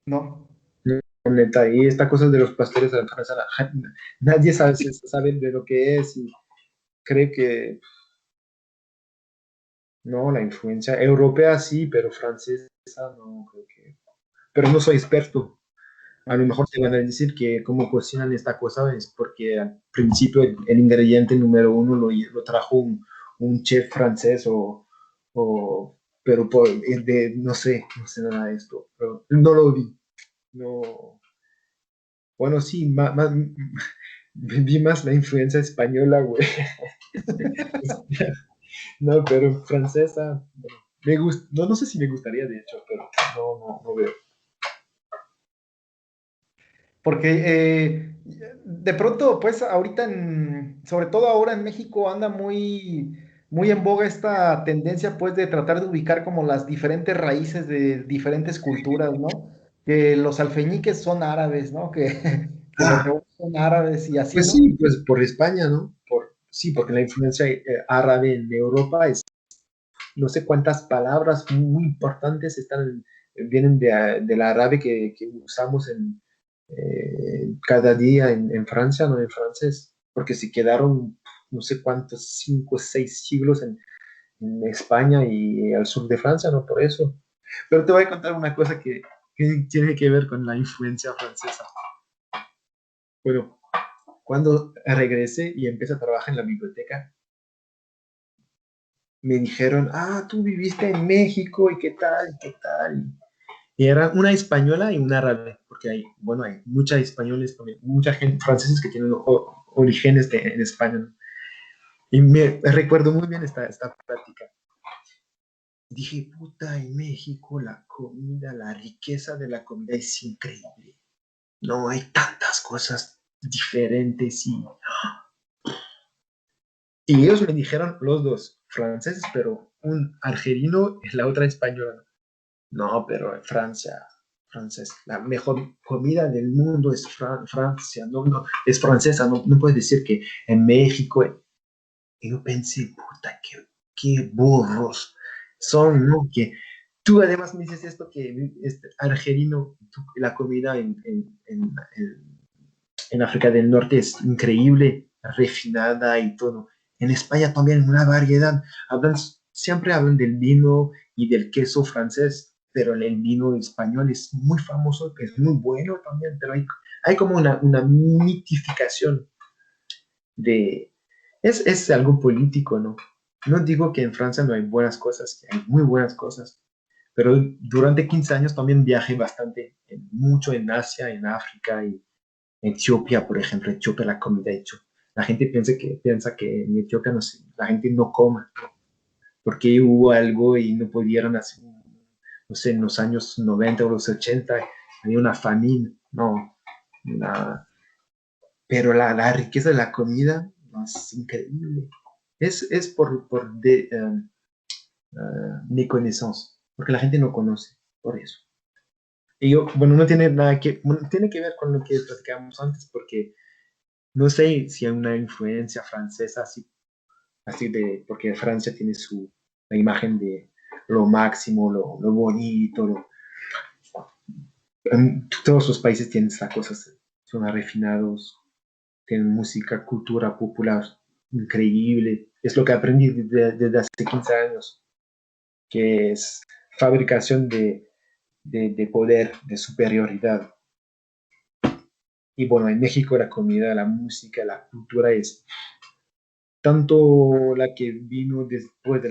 No. no, neta. Y esta cosa de los pastores de la cabeza, nadie sabe de lo que es y cree que no, la influencia europea sí, pero francesa no, creo que. Pero no soy experto. A lo mejor te van a decir que cómo cocinan esta cosa es porque al principio el ingrediente número uno lo trajo un chef francés pero no sé nada de esto, pero no lo vi. No, bueno, sí, vi más la influencia española, güey. No, pero francesa, no, no sé si me gustaría, de hecho, pero no veo. Porque de pronto, pues ahorita, sobre todo ahora en México, anda muy en boga esta tendencia, pues, de tratar de ubicar como las diferentes raíces de diferentes culturas, ¿no? Que los alfeñiques son árabes, ¿no? Que los Ah, rebozos son árabes y así, pues ¿no? sí, pues por España, ¿no? Sí, porque la influencia árabe en Europa es, no sé cuántas palabras muy importantes vienen del árabe que usamos cada día en Francia, ¿no? En francés, porque se quedaron no sé cuántos, 5 o 6 siglos en España y al sur de Francia, ¿no? Por eso. Pero te voy a contar una cosa que tiene que ver con la influencia francesa. Bueno, cuando regresé y empecé a trabajar en la biblioteca, me dijeron, tú viviste en México y qué tal, y qué tal. Y era una española y una árabe, porque bueno, hay muchas españoles, también, mucha gente, franceses que tienen orígenes en España, ¿no? Y me recuerdo muy bien esta plática. Dije, puta, en México la comida, la riqueza de la comida es increíble. No hay tantas cosas diferentes y ellos me dijeron, los dos, franceses, pero un argelino y la otra española. No, pero en Francia, francés, la mejor comida del mundo es Francia, no, es francesa, no puedes decir que en México. Y yo pensé, puta, qué burros son, ¿no? Que tú además me dices esto, que argelino, la comida en África del Norte es increíble, refinada y todo. En España también una variedad. Siempre hablan del vino y del queso francés, pero el vino español es muy famoso, que es muy bueno también, pero hay como una mitificación de... Es algo político, ¿no? No digo que en Francia no hay buenas cosas, que hay muy buenas cosas, pero durante 15 años también viajé bastante, mucho en Asia, en África y Etiopía, por ejemplo, Etiopía, la comida hecho. La gente piensa que en Etiopía no sé, la gente no coma, porque hubo algo y no pudieron hacer, no sé, en los años 90 o los 80 había una famine, no, una, pero la riqueza de la comida no, es increíble. Es mi connaissance, porque la gente no conoce, por eso. Y yo, bueno, no tiene nada que, bueno, tiene que ver con lo que platicábamos antes, porque no sé si hay una influencia francesa así, así de, porque Francia tiene su, la imagen de lo máximo, lo bonito, todos los países tienen estas cosas, son refinados, tienen música, cultura popular increíble. Es lo que aprendí desde hace 15 años, que es fabricación de poder, de superioridad. Y bueno, en México la comida, la música, la cultura es tanto la que vino después de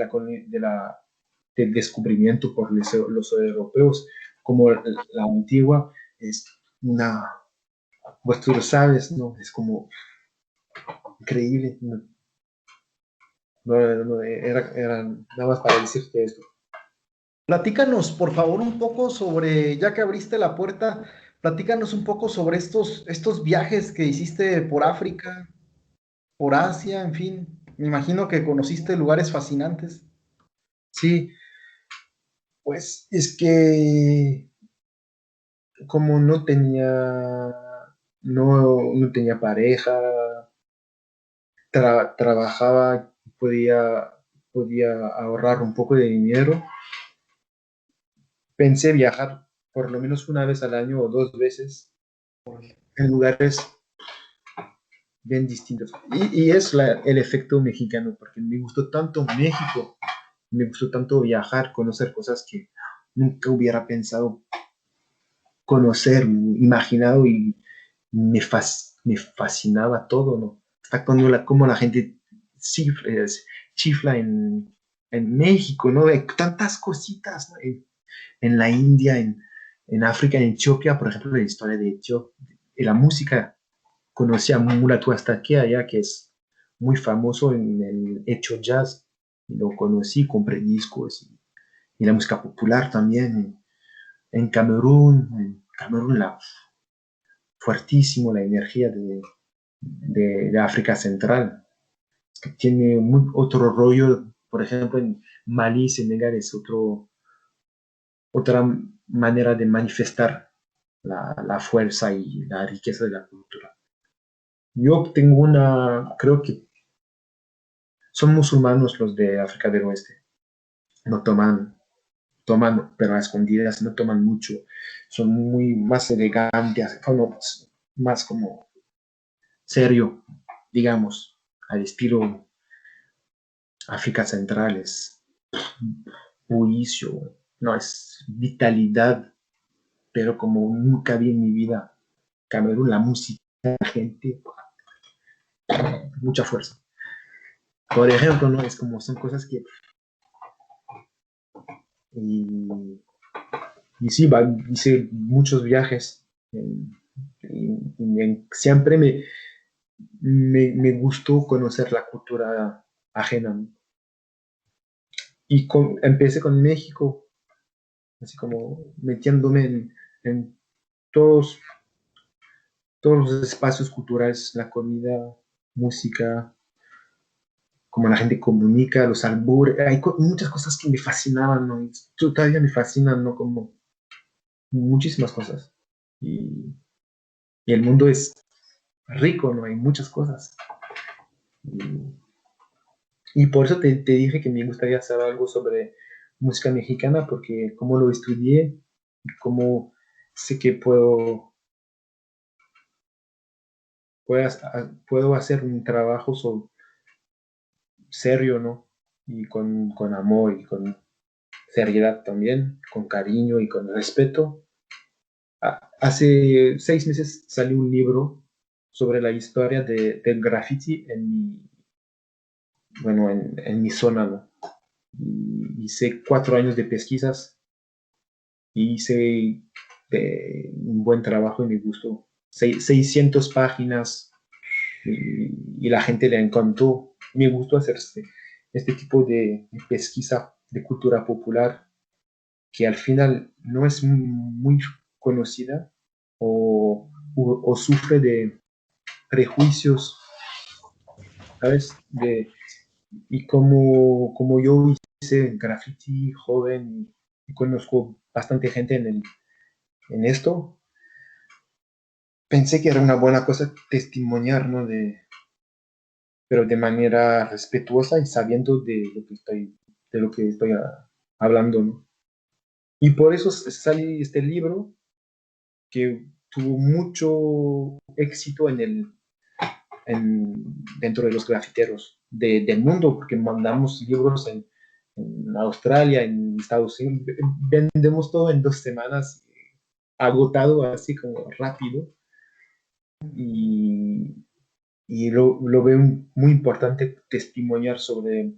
del descubrimiento por los europeos como la antigua, es una, pues tú lo sabes, ¿no? Es como increíble. No, no, era nada más para decirte esto. Platícanos, por favor, un poco sobre, ya que abriste la puerta, platícanos un poco sobre estos viajes que hiciste por África, por Asia, en fin. Me imagino que conociste lugares fascinantes. Sí, pues es que como no tenía pareja, trabajaba, podía ahorrar un poco de dinero. Pensé viajar por lo menos una vez al año o dos veces en lugares bien distintos. Y es el efecto mexicano, porque me gustó tanto México, me gustó tanto viajar, conocer cosas que nunca hubiera pensado conocer, imaginado y me fascinaba todo, ¿no? Hasta cuando como la gente chifla en México, ¿no? Hay tantas cositas, ¿no? En la India, en África, en Etiopía, por ejemplo, la historia de Etiopía, y la música, conocí a Mulatu Astakia allá, que es muy famoso en el hecho jazz, lo conocí, compré discos y la música popular también en Camerún fuertísimo la energía de África Central, que tiene otro rollo, por ejemplo, en Malí, Senegal es otra manera de manifestar la fuerza y la riqueza de la cultura. Yo tengo creo que son musulmanos los de África del Oeste, no toman, pero a escondidas, no toman mucho, son muy más elegantes, bueno, más como serio, digamos, al estilo África Central, es bullicio, no, es vitalidad, pero como nunca vi en mi vida. Camerún, la música, la gente, mucha fuerza. Por ejemplo, ¿no? Es como son cosas que... Y, y sí, hice muchos viajes. Siempre me gustó conocer la cultura ajena, ¿no? Y empecé con México, así como metiéndome en todos, todos los espacios culturales, la comida, música, cómo la gente comunica, los albures, hay muchas cosas que me fascinaban, ¿no? Y todavía me fascinan, ¿no? Como muchísimas cosas. Y el mundo es rico, ¿no? Hay muchas cosas. Y, y por eso te dije que me gustaría hacer algo sobre música mexicana, porque como lo estudié, como sé que puedo hacer un trabajo serio, ¿no? Y con amor y con seriedad también, con cariño y con respeto. Hace 6 meses salió un libro sobre la historia del graffiti bueno, en mi zona, ¿no? Y hice 4 años de pesquisas y hice un buen trabajo y me gustó. 600 páginas y la gente le encantó. Me gustó hacer este tipo de pesquisa de cultura popular que al final no es muy conocida o sufre de prejuicios, ¿sabes? Y como yo hice graffiti joven y conozco bastante gente en esto, pensé que era una buena cosa testimoniar, ¿no? Pero de manera respetuosa y sabiendo de lo que estoy hablando, ¿no? Y por eso sale este libro que tuvo mucho éxito dentro de los grafiteros del mundo, porque mandamos libros en Australia, en Estados Unidos, vendemos todo en 2 semanas, agotado así como rápido, y, y lo veo muy importante testimoniar sobre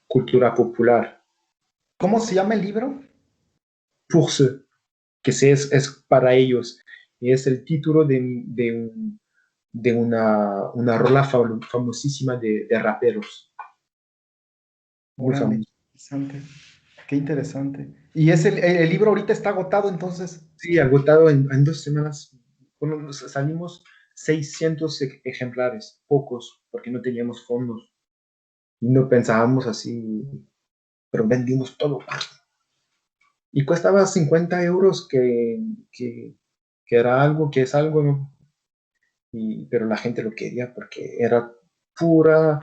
cultura popular. ¿Cómo se llama el libro? Pour ceux, que es para ellos, y es el título de una rola famosísima de raperos, muy Órale, famosa. interesante. Qué interesante. Y es el libro ahorita está agotado, entonces. Sí, agotado en 2 semanas. Bueno, salimos 600 ejemplares, pocos, porque no teníamos fondos. Y no pensábamos así, pero vendimos todo. Y costaba 50 euros, que, que era algo, que es algo, ¿no? Pero la gente lo quería porque era pura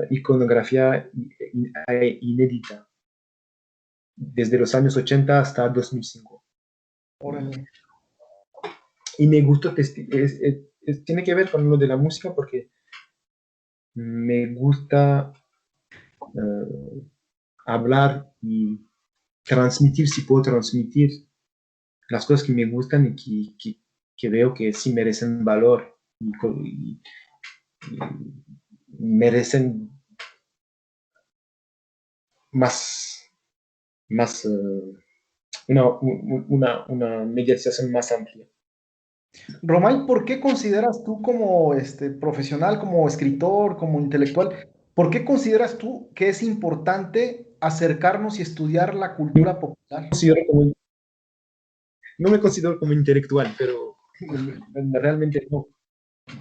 iconografía inédita, desde los años 80 hasta 2005. Y, Órale. y me gustó, tiene que ver con lo de la música porque me gusta hablar y transmitir, si puedo transmitir las cosas que me gustan y que veo que sí merecen valor y merecen más, más una mediación más amplia. Romay, ¿por qué consideras tú como profesional, como escritor, como intelectual, por qué consideras tú que es importante acercarnos y estudiar la No cultura popular? considero como, no me considero como intelectual, pero realmente no.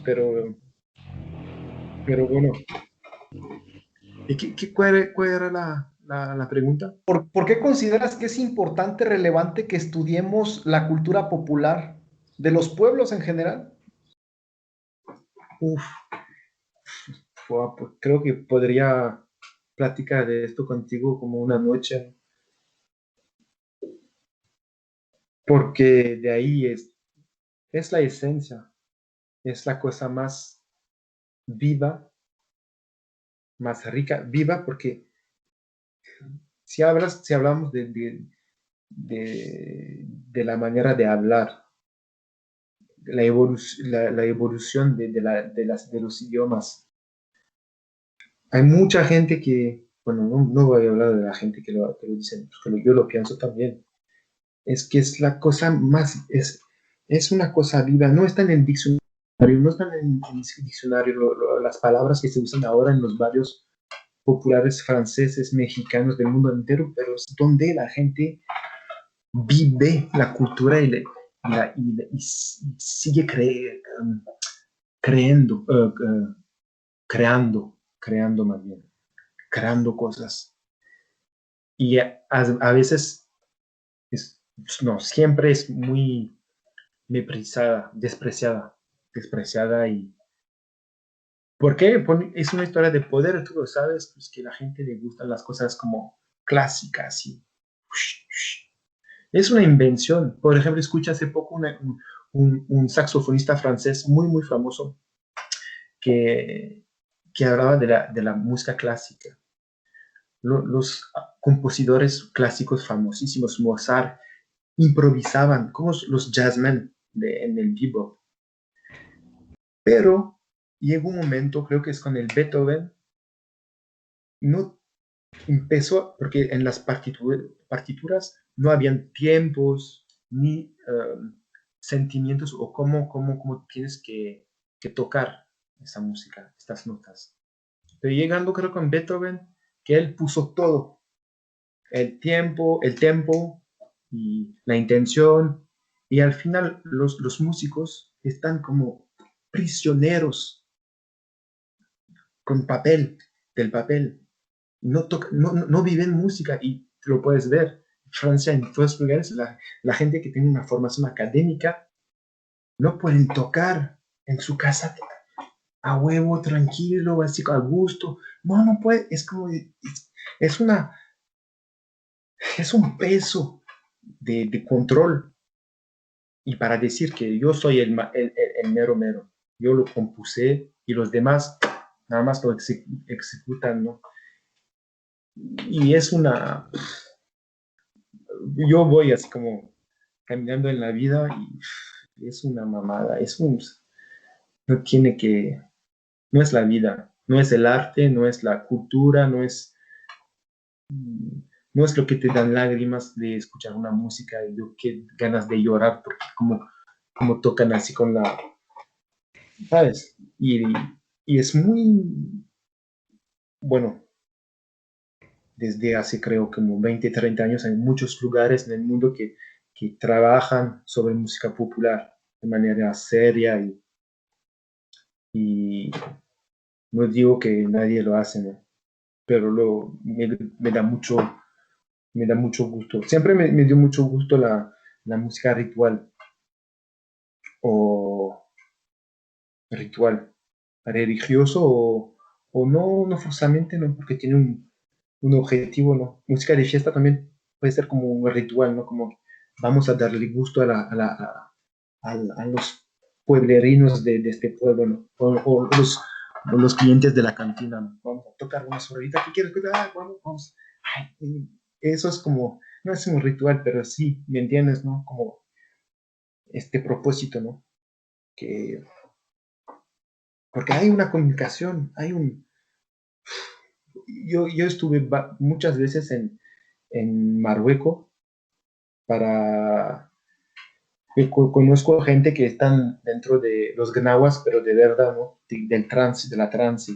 Pero, pero bueno, ¿y cuál era la pregunta? ¿Por qué consideras que es importante, relevante que estudiemos la cultura popular de los pueblos en general? Uf, pues creo que podría platicar de esto contigo como una noche, porque de ahí es la esencia, es la cosa más viva, más rica, viva, porque si hablamos de la manera de hablar, la evolución de los idiomas, hay mucha gente que, bueno, no voy a hablar de la gente que lo dice, porque yo lo pienso también, es que es la cosa más, es una cosa viva, no está en el diccionario, no están en el diccionario las palabras que se usan ahora en los barrios populares franceses, mexicanos del mundo entero, pero es donde la gente vive la cultura y sigue creyendo, creando más bien, creando cosas. Y a veces, no, siempre es muy despreciada. ¿Y por qué? Es una historia de poder, tú lo sabes, pues que la gente le gustan las cosas como clásicas y es una invención. Por ejemplo, escuché hace poco un saxofonista francés muy, muy famoso que, que hablaba de la música clásica. Los compositores clásicos famosísimos, Mozart, improvisaban como los jazzmen en el bebop. Pero llegó un momento, creo que es con el Beethoven, no empezó, porque en las partituras no habían tiempos ni sentimientos o cómo tienes que tocar esa música, estas notas. Pero llegando creo con Beethoven, que él puso todo, el tempo y la intención, y al final los músicos están como prisioneros con papel, del papel, no viven música y lo puedes ver. Francia, en todos los lugares, la gente que tiene una formación académica no pueden tocar en su casa a huevo, tranquilo, así a gusto. No, no puede, es como, es una, es un peso de control. Y para decir que yo soy el mero mero, yo lo compuse y los demás nada más lo ejecutan, ¿no? Y es una, yo voy así como caminando en la vida y es una mamada, no tiene que, no es la vida, no es el arte, no es la cultura, no es lo que te dan lágrimas de escuchar una música y lo que ganas de llorar porque como tocan así con la, ¿sabes? Y es muy, bueno, desde hace creo como 20 30 años hay muchos lugares en el mundo que trabajan sobre música popular de manera seria y no digo que nadie lo hace, ¿no? Pero me da mucho gusto. Siempre me dio mucho gusto la música ritual o ritual religioso o no, no forzosamente, ¿no? Porque tiene un objetivo, ¿no? Música de fiesta también puede ser como un ritual, ¿no? Como vamos a darle gusto a los pueblerinos de este pueblo, ¿no? O los clientes de la cantina, ¿no? Vamos a tocar una sorrita, ¿qué quieres? Ah, vamos, vamos. Ay, eso es como, no es un ritual, pero sí, ¿me entiendes, no? Como este propósito, ¿no? Que, porque hay una comunicación, yo estuve muchas veces en Marruecos para conozco gente que están dentro de los gnawas, pero de verdad, ¿no? Del trance, de la trance.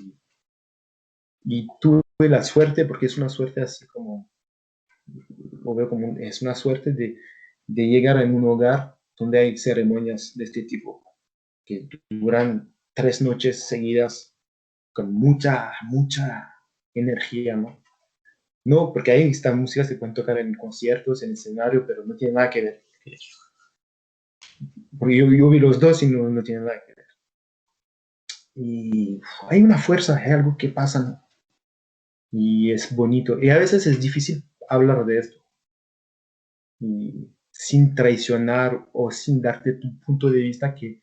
Y tuve la suerte, porque es una suerte así como, lo veo como, es una suerte de llegar en un hogar donde hay ceremonias de este tipo, que duran 3 noches seguidas con mucha energía, ¿no? No, porque ahí están músicas que pueden tocar en conciertos, en escenario, pero no tiene nada que ver. Porque yo vi los dos y no tiene nada que ver. Y hay una fuerza, hay algo que pasa, ¿no? Y es bonito. Y a veces es difícil hablar de esto. Y sin traicionar o sin darte tu punto de vista que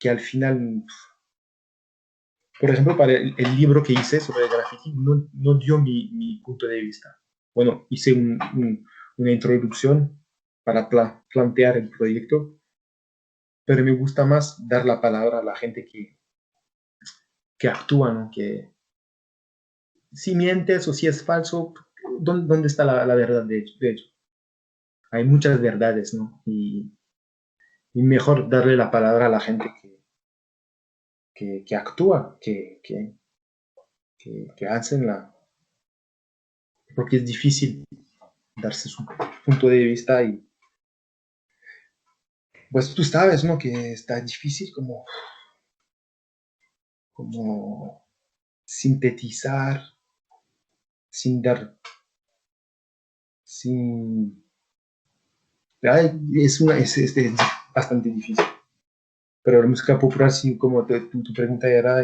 al final, por ejemplo, para el libro que hice sobre el graffiti, no dio mi punto de vista. Bueno, hice una introducción para plantear el proyecto, pero me gusta más dar la palabra a la gente que actúa, ¿no? Que si mientes o si es falso, ¿dónde está la verdad de hecho? Hay muchas verdades, ¿no? Y mejor darle la palabra a la gente que actúa, que hacen porque es difícil darse su punto de vista y pues tú sabes, ¿no? Que está difícil como sintetizar, sin dar, sin... Ay, es bastante difícil. Pero la música popular, sí, como tu pregunta era,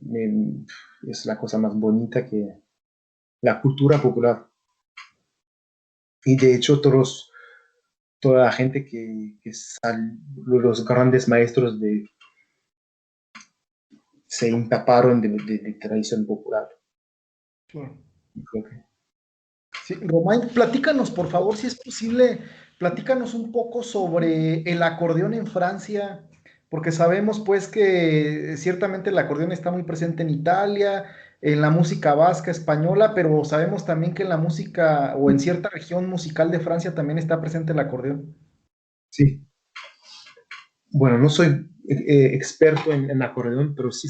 me- es la cosa más bonita que la cultura popular. Y de hecho, toda la gente que los grandes maestros se empaparon de tradición popular. Claro. Creo que Sí, Román, platícanos, por favor, si es posible, platícanos un poco sobre el acordeón en Francia, porque sabemos pues que ciertamente el acordeón está muy presente en Italia, en la música vasca, española, pero sabemos también que en la música o en cierta región musical de Francia también está presente el acordeón. sí. Bueno, no soy experto en acordeón, pero sí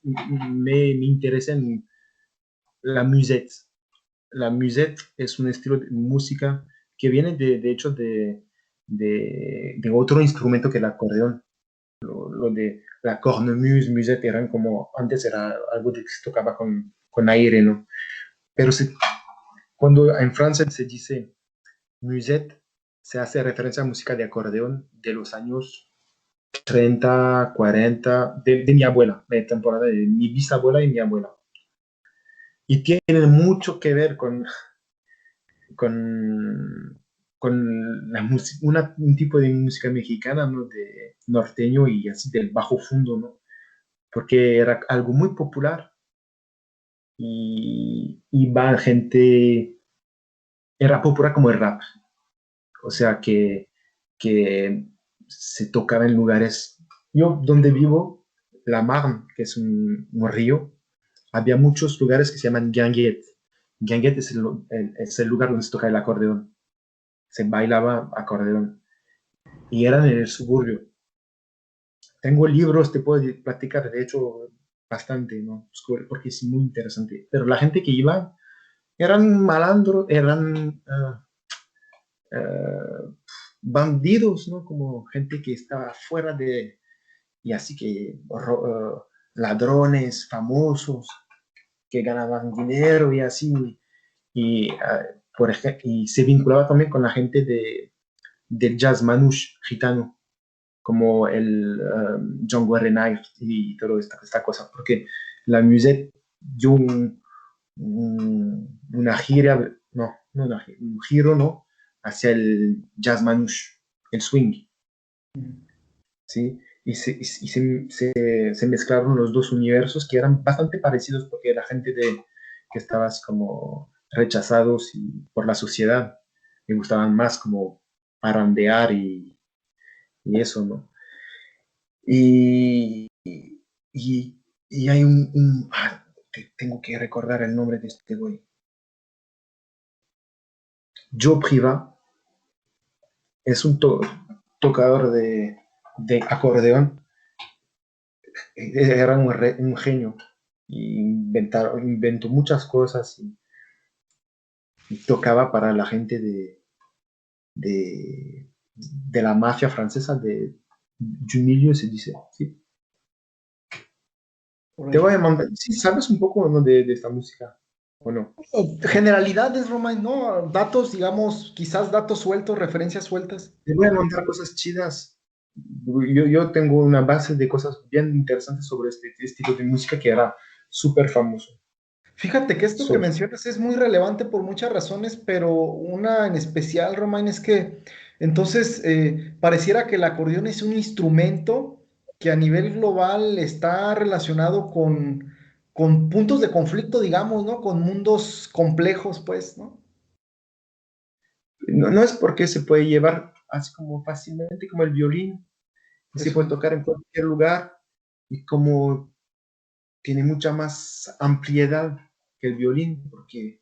me interesa en la musette. La musette es un estilo de música que viene de hecho de otro instrumento que el acordeón. Lo de la cornemuse, musette eran como, antes era algo que se tocaba con aire, ¿no? Pero Cuando en Francia se dice musette, se hace referencia a música de acordeón de los años 30, 40, de mi abuela, de temporada de mi bisabuela y mi abuela. Y tiene mucho que ver con, con un tipo de música mexicana, ¿no? De norteño y así del bajo fondo, ¿no? Porque era algo muy popular y va gente, era popular como el rap, o sea que se tocaba en lugares, yo donde vivo, la Marne, que es un río, había muchos lugares que se llaman guinguettes. Guinguettes es el lugar donde se toca el acordeón, se bailaba acordeón y eran en el suburbio. Tengo libros, te puedo platicar, de hecho, bastante, ¿no? Porque es muy interesante. Pero la gente que iba eran malandros, eran bandidos, ¿no? Como gente que estaba fuera de, y así que ladrones famosos que ganaban dinero y así. Y, por ejemplo, y se vinculaba también con la gente del jazz manouche gitano, como el Django Reinhardt y toda esta cosa, porque la musette dio una gira, no una un giro, ¿no? Hacia el jazz manouche, el swing, ¿sí? Se mezclaron los dos universos que eran bastante parecidos porque era gente que estaba así como rechazados por la sociedad, le gustaban más como parandear y eso, ¿no? Y, y, y hay tengo que recordar el nombre de este güey. Joe Priva es un tocador de acordeón, era un genio, y inventó muchas cosas y tocaba para la gente de la mafia francesa, du milieu se dice, ¿sí? Te voy a mandar, sí, ¿sabes un poco, ¿no? de esta música o no? Generalidades, Romain, ¿no? Datos, digamos, quizás datos sueltos, referencias sueltas. Te voy a mandar cosas chidas. Yo tengo una base de cosas bien interesantes sobre este estilo de música que era súper famoso. Fíjate que esto que So- mencionas es muy relevante por muchas razones, pero una en especial, Romain, es que entonces pareciera que el acordeón es un instrumento que a nivel global está relacionado con puntos de conflicto, digamos, ¿no? Con mundos complejos, pues, ¿no? no, no es porque se puede llevar así como fácilmente como el violín, y se Eso. puede tocar en cualquier lugar, y como tiene mucha más ampliedad que el violín, porque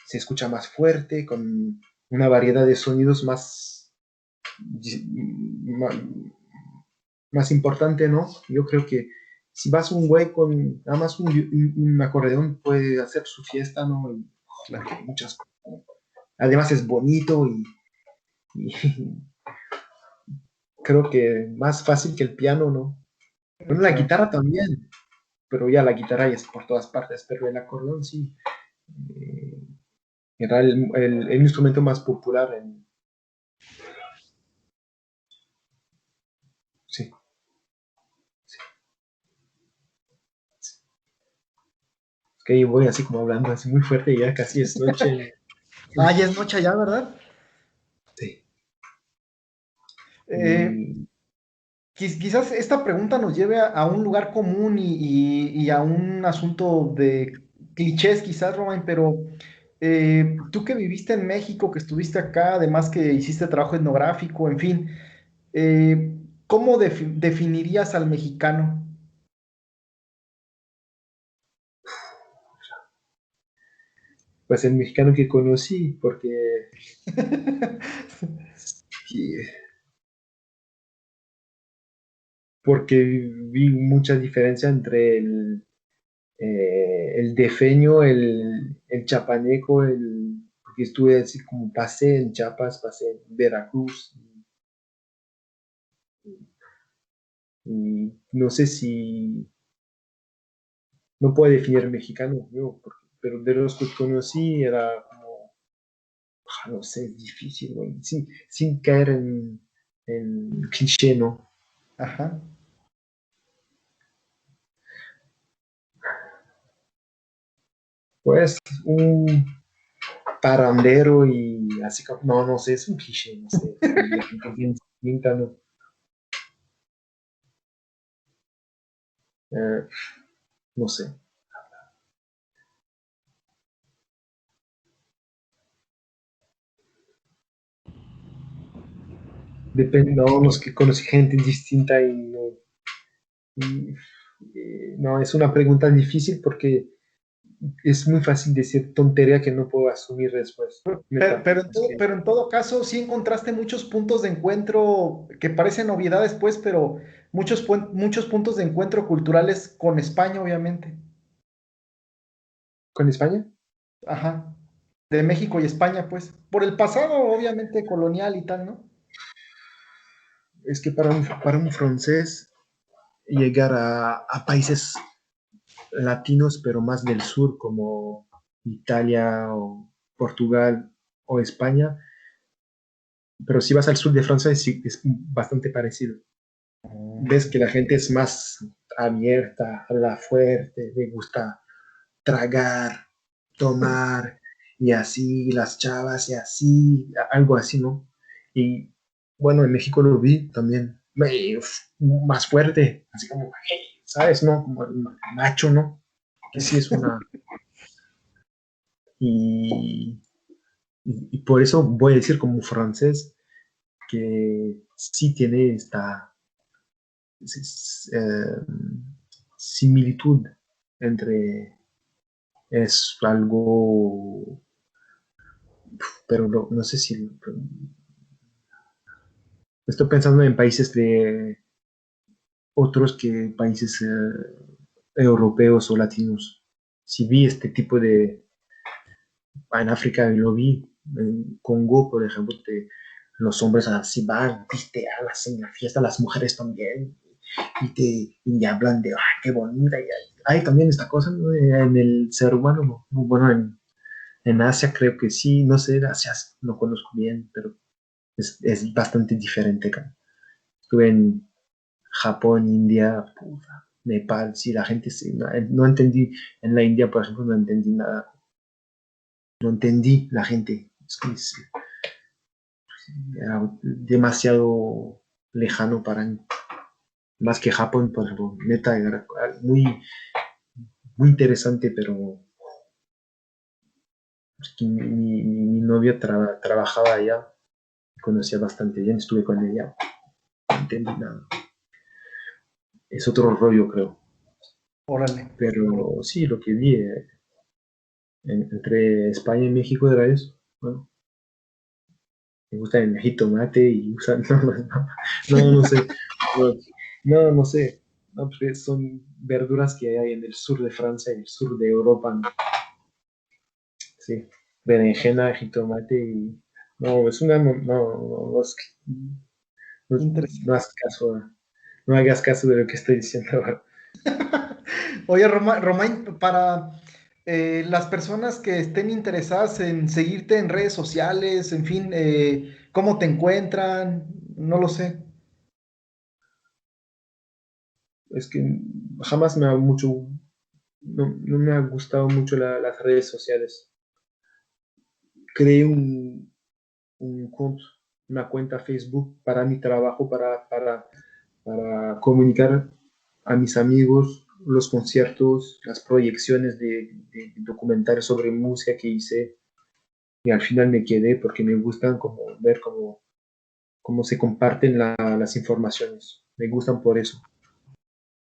se escucha más fuerte, con una variedad de sonidos más, más importante, ¿no? Yo creo que si vas un güey con nada más un acordeón, puede hacer su fiesta, ¿no? Claro. Muchas cosas. Además es bonito y creo que más fácil que el piano, ¿no? Bueno, la Claro. guitarra también, pero ya la guitarra ya es por todas partes, pero el acordeón sí. eh, Era el instrumento más popular sí, sí. Es que yo voy así como hablando así muy fuerte y ya casi es noche. Ah, ya es noche ya, ¿verdad? Sí. Eh, Y Quizás esta pregunta nos lleve a un lugar común y a un asunto de clichés, quizás, Romain, pero tú que viviste en México, que estuviste acá, además que hiciste trabajo etnográfico, en fin, ¿cómo definirías al mexicano? pues el mexicano que conocí, porque vi mucha diferencia entre el defeño, el chapaneco, porque estuve así como pasé en Chiapas, pasé en Veracruz, y no sé si, no puedo definir mexicano, yo, pero de los que conocí era como No sé, es difícil, güey. Sin caer en cliché, ¿no? Ajá. Pues un parandero y así como, no, no sé, es un cliché, no sé. Y la gente bien distinta, ¿no? Eh, no sé. Depende, no, no es que conocí gente distinta y no. y, no, es una pregunta difícil porque es muy fácil decir tontería que no puedo asumir después. Pero, Neta. pero en Es todo, que pero en todo caso, sí encontraste muchos puntos de encuentro que parecen novedades, pues, pero muchos puntos de encuentro culturales con España, obviamente. con España, Ajá. De México y España, pues. Por el pasado, obviamente, colonial y tal, ¿no? es que para un francés llegar a países latinos, pero más del sur, como Italia o Portugal o España, pero si vas al sur de Francia es bastante parecido. Ves que la gente es más abierta, habla fuerte, le gusta tragar, tomar, y así, las chavas, y así, algo así, ¿no? Y bueno, en México lo vi también más fuerte, así como, hey, ¿sabes? ¿No? Como el macho, ¿no? Que sí es una... Y, y por eso voy a decir como francés que sí tiene esta eh, similitud entre es algo, pero no sé si estoy pensando en países de otros que países europeos o latinos. Si vi este tipo de, en África lo vi, en Congo, por ejemplo, los hombres así van, pisteadas en la fiesta, las mujeres también, y hablan de, ay, qué bonita, y hay también esta cosa, ¿no? En el ser humano, ¿no? Bueno, en Asia creo que sí, no sé, Asia no conozco bien, pero es bastante diferente acá. Estuve en Japón, India, puta, Nepal, sí, la gente, sí, no, no entendí, en la India, por ejemplo, no entendí nada, no entendí la gente, es que era demasiado lejano para mí, más que Japón, por ejemplo, neta, era muy, muy interesante, pero es que mi novia trabajaba allá, conocía bastante bien, estuve con ella, no entendí nada. Es otro rollo, creo. Órale. Pero sí, lo que vi entre España y México era eso. Bueno, me gusta el jitomate y usan, no sé. No, no sé. No, pues son verduras que hay en el sur de Francia, en el sur de Europa, ¿no? Sí, berenjena, jitomate y... No, es una... no, no Interesante. hagas caso, no hagas caso de lo que estoy diciendo ahora. Oye, Romain, para las personas que estén interesadas en seguirte en redes sociales, en fin, ¿cómo te encuentran? No lo sé. Es que jamás me ha mucho... No me ha gustado mucho las redes sociales. Creé un una cuenta Facebook para mi trabajo, para comunicar a mis amigos los conciertos, las proyecciones de documentales sobre música que hice. Y al final me quedé porque me gustan como ver cómo se comparten las informaciones. Me gustan por eso.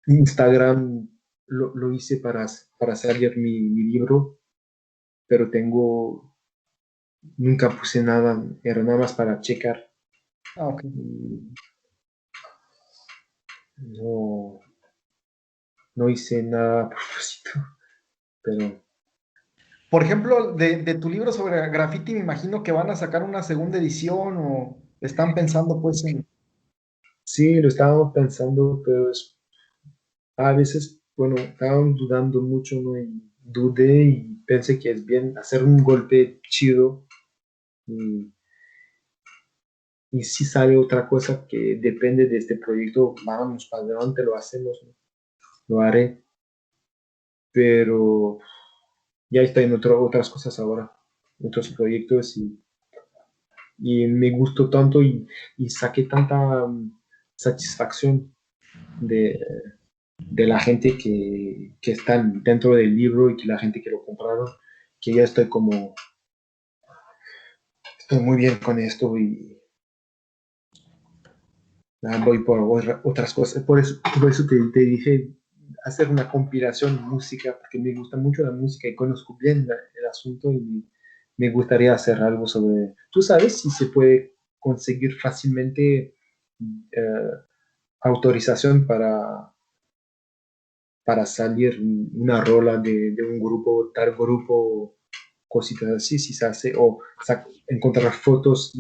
Instagram lo hice para salir mi libro, pero nunca puse nada, era nada más para checar. Ah, ok. No, no hice nada a propósito, pero Por ejemplo, de tu libro sobre graffiti, me imagino que van a sacar una segunda edición o están pensando pues en... sí, lo estábamos pensando, pero a veces, bueno, estábamos dudando mucho, ¿no? Y dudé y pensé que es bien hacer un golpe chido Y, y si sale otra cosa que depende de este proyecto, vamos para adelante, lo hacemos, ¿no? Lo haré, pero ya estoy en otras cosas ahora, otros proyectos y me gustó tanto y saqué tanta satisfacción de, de la gente que está dentro del libro y que la gente que lo compraron, que ya estoy muy bien con esto y voy por otras cosas. Por eso te dije hacer una compilación de música, porque me gusta mucho la música y conozco bien el asunto y me gustaría hacer algo sobre. ¿Tú sabes si se puede conseguir fácilmente autorización para salir una rola de un grupo, tal grupo, cositas así, si se hace, o encontrar fotos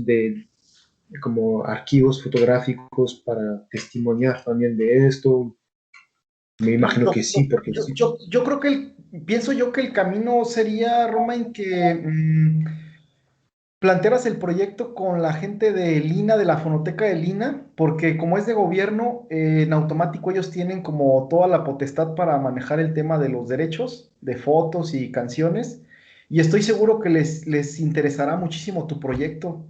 como archivos fotográficos para testimoniar también de esto? Me imagino que sí, porque sí. Yo creo que pienso yo que el camino sería, Roma, en que plantearas el proyecto con la gente de Lina, de la Fonoteca de Lina, porque como es de gobierno, en automático ellos tienen como toda la potestad para manejar el tema de los derechos de fotos y canciones, y estoy seguro que les interesará muchísimo tu proyecto.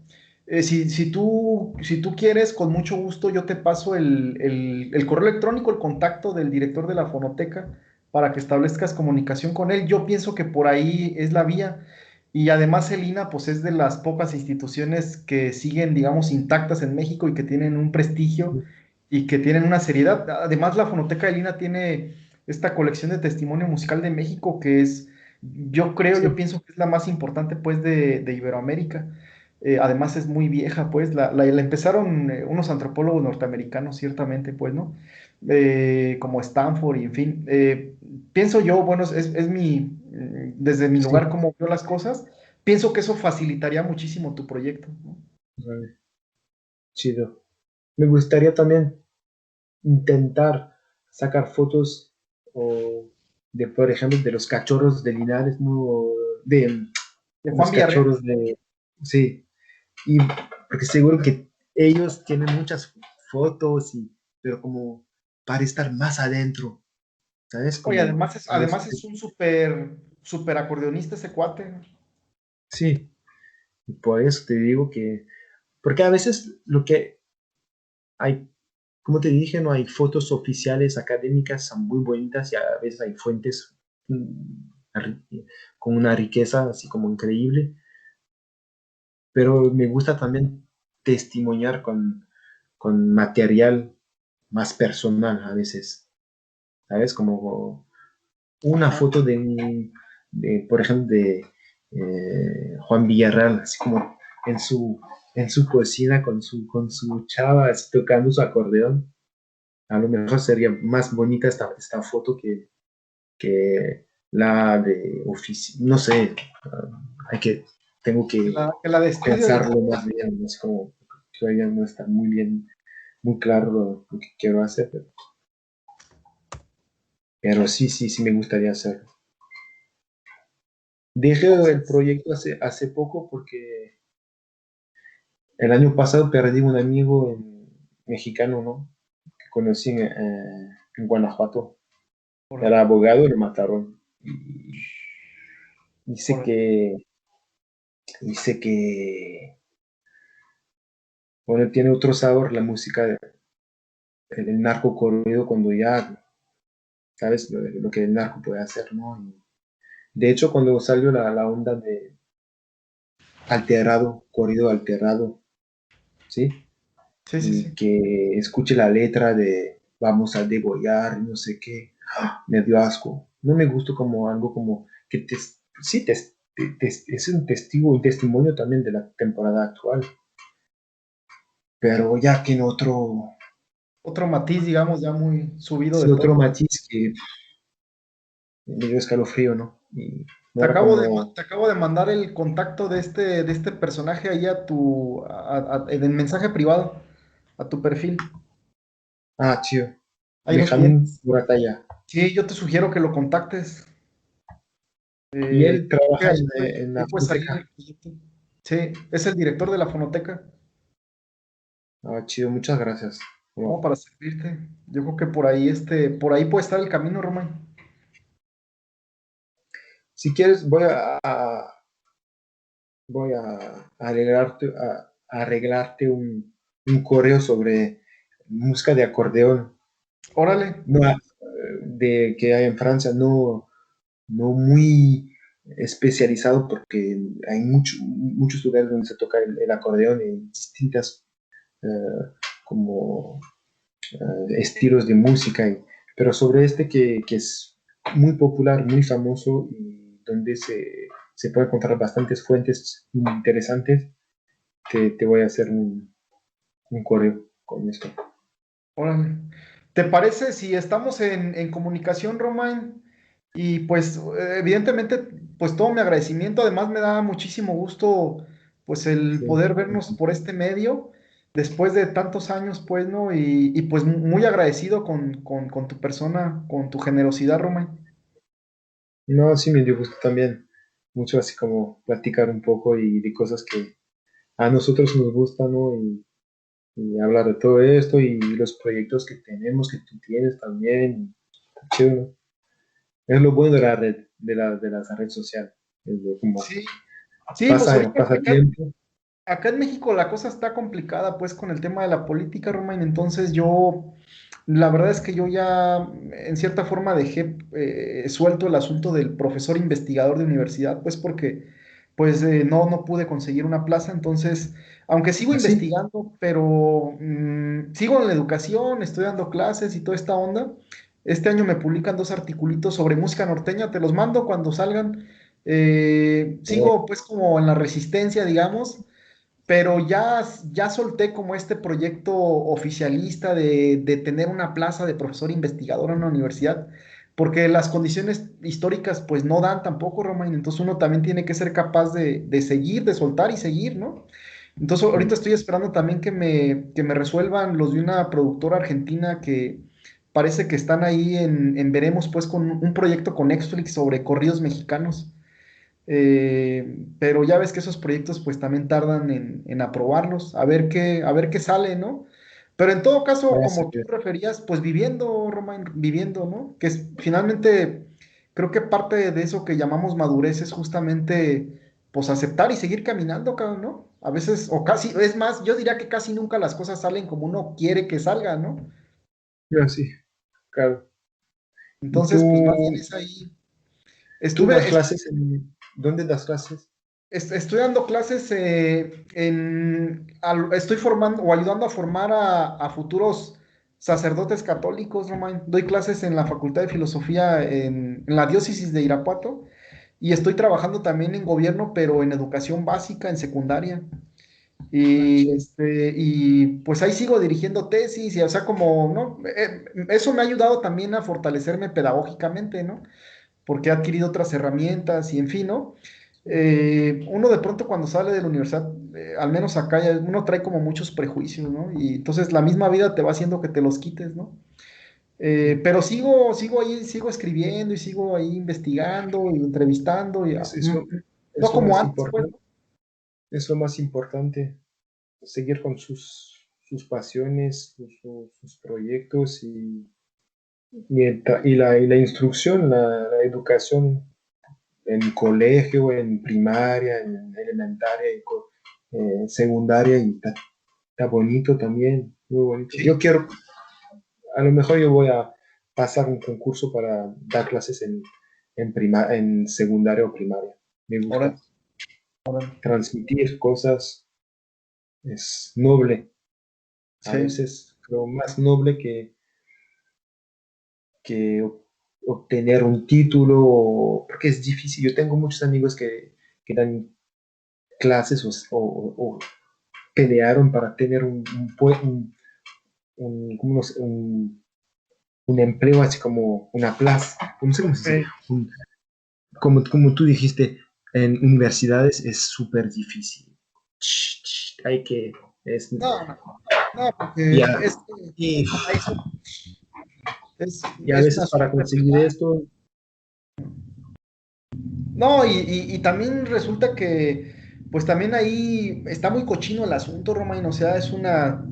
Si tú quieres, con mucho gusto, yo te paso el correo electrónico, el contacto del director de la Fonoteca para que establezcas comunicación con él. Yo pienso que por ahí es la vía. Y además el INA, pues es de las pocas instituciones que siguen, digamos, intactas en México y que tienen un prestigio y que tienen una seriedad. Además, la Fonoteca del INA tiene esta colección de testimonio musical de México que es, yo Sí, pienso que es la más importante, pues, de Iberoamérica. Además es muy vieja, pues, la empezaron unos antropólogos norteamericanos, ciertamente, pues, ¿no? Como Stanford y en fin. Pienso yo, bueno, desde mi lugar sí, como veo las cosas, pienso que eso facilitaría muchísimo tu proyecto, ¿no? vale, chido. Me gustaría también intentar sacar fotos o por ejemplo, de los cachorros de Linares, ¿no? De De los Juan Villarreal. cachorros de, sí, y porque seguro que ellos tienen muchas fotos, pero como para estar más adentro, ¿sabes? Oye, Como a veces, además es un súper acordeonista ese cuate. sí, y por eso te digo que, porque a veces lo que hay, como te dije, no hay fotos oficiales académicas, son muy bonitas y a veces hay fuentes con una riqueza así como increíble, pero me gusta también testimoniar con material más personal a veces, ¿sabes? Como una Ajá. foto por ejemplo, de Juan Villarreal, así como en su cocina con su chava, así tocando su acordeón. A lo mejor sería más bonita esta foto que la de oficina. No sé, tengo que Que la de estudio y pensarlo todo. más bien. Es como todavía no está muy bien, muy claro lo que quiero hacer, pero sí, sí, sí me gustaría hacerlo. Dejé el Entonces, proyecto hace poco porque el año pasado perdí un amigo mexicano, ¿no? Que conocí en Guanajuato. Era órale, abogado y lo mataron. Y dice órale. que, dice que, bueno, tiene otro sabor la música, el narco corrido cuando ya sabes lo que el narco puede hacer, ¿no? Y de hecho, cuando salió la onda de alterado, corrido alterado, ¿sí? Sí, sí, Y sí. que escuche la letra de vamos a degollar, no sé qué, me dio asco. No me gustó como algo como que sí, es un testimonio también de la temporada actual, pero ya que en Otro matiz, digamos, ya muy subido de sí, otro tono. matiz que me dio escalofrío, ¿no? Y no era Te como, acabo de mandar el contacto de este personaje ahí en el mensaje privado, a tu perfil. chido, Ahí los Benjamín tienes. Muratalla. Sí, yo te sugiero que lo contactes. Y él Creo que trabaja ahí en la puede salir fonoteca. el proyecto. Sí, es el director de la fonoteca. Ah, chido, muchas gracias. ¿No? Bueno, Para servirte. Yo creo que por ahí puede estar el camino, Román. si quieres, voy a arreglarte un correo sobre música de acordeón, Órale. no, de que hay en Francia, no muy especializado porque hay muchos lugares donde se toca el acordeón en distintas eh, como estilos de música, pero sobre este que es muy popular, muy famoso y donde se puede encontrar bastantes fuentes interesantes, te voy a hacer un correo con esto. Órale. ¿Te parece si estamos en comunicación, Romain? Y pues evidentemente, pues todo mi agradecimiento, además me da muchísimo gusto pues el Sí. poder vernos por este medio después de tantos años, pues, ¿no? Y pues muy agradecido con tu persona, con tu generosidad, Romain. No, sí me dio gusto también, mucho así como platicar un poco y de cosas que a nosotros nos gustan, ¿no? Y hablar de todo esto y los proyectos que tenemos, que tú tienes también. Chido, ¿no? Es lo bueno de la red, de las redes sociales. Es de como Sí, sí, pues ahorita pasa tiempo. acá en México la cosa está complicada pues con el tema de la política, Romain, entonces yo, la verdad es que yo ya en cierta forma dejé suelto el asunto del profesor investigador de universidad, pues porque pues no pude conseguir una plaza, entonces, aunque sigo Así, investigando, pero sigo en la educación, estoy dando clases y toda esta onda. Este año me publican dos articulitos sobre música norteña, te los mando cuando salgan. Sigo pues como en la resistencia, digamos, pero ya solté como este proyecto oficialista de tener una plaza de profesor investigador en una universidad, porque las condiciones históricas pues no dan tampoco, Romain, entonces uno también tiene que ser capaz de seguir, de soltar y seguir, ¿no? Entonces ahorita sí. estoy esperando también que me resuelvan los de una productora argentina que parece que están ahí veremos pues con un proyecto con Netflix sobre corridos mexicanos. Pero ya ves que esos proyectos pues también tardan en aprobarlos, a ver qué sale, ¿no? Pero en todo caso, Vaya a como tú ser. referías, pues viviendo, Roman, viviendo, ¿no? Que es finalmente, creo que parte de eso que llamamos madurez es justamente, pues aceptar y seguir caminando, cabrón, ¿no? A veces, o casi, es más, yo diría que casi nunca las cosas salen como uno quiere que salgan, ¿no? Yo sí, claro. ¿Y Entonces, pues más bien es ahí. tú das Estuve, clases dónde das clases? Estoy dando clases estoy formando o ayudando a formar a futuros sacerdotes católicos, Romain. Doy clases en la Facultad de Filosofía en la diócesis de Irapuato y estoy trabajando también en gobierno, pero en educación básica, en secundaria. Ah, chido. Y pues ahí sigo dirigiendo tesis y, o sea, como, ¿no? Eso me ha ayudado también a fortalecerme pedagógicamente, ¿no? Porque he adquirido otras herramientas y en fin, ¿no? Uno de pronto cuando sale de la universidad, al menos acá, uno trae como muchos prejuicios, ¿no? Y entonces la misma vida te va haciendo que te los quites, ¿no? Pero sigo ahí, sigo escribiendo y sigo ahí investigando y entrevistando, y, Es, es lo, no es lo como más antes, pues, importante. Es lo más importante. Seguir con sus pasiones, sus proyectos y la instrucción, la educación en colegio, en primaria, en elementaria, secundaria, y está bonito también, muy bonito. Yo sí, quiero, a lo mejor yo voy a pasar un concurso para dar clases en secundaria o primaria. Me ahora, gusta ahora, transmitir cosas, es noble, a sí, veces creo más noble que obtener un título, porque es difícil. Yo tengo muchos amigos que dan clases o pelearon para tener ¿cómo un empleo así como una plaza, no sé cómo se dice, un- como tú dijiste, en universidades es súper difícil. Hay que, es, no, no, no, porque y, a, y, y a es una veces para suerte conseguir privada. esto, No, y también resulta que pues también ahí está muy cochino el asunto, Romain, o sea, es una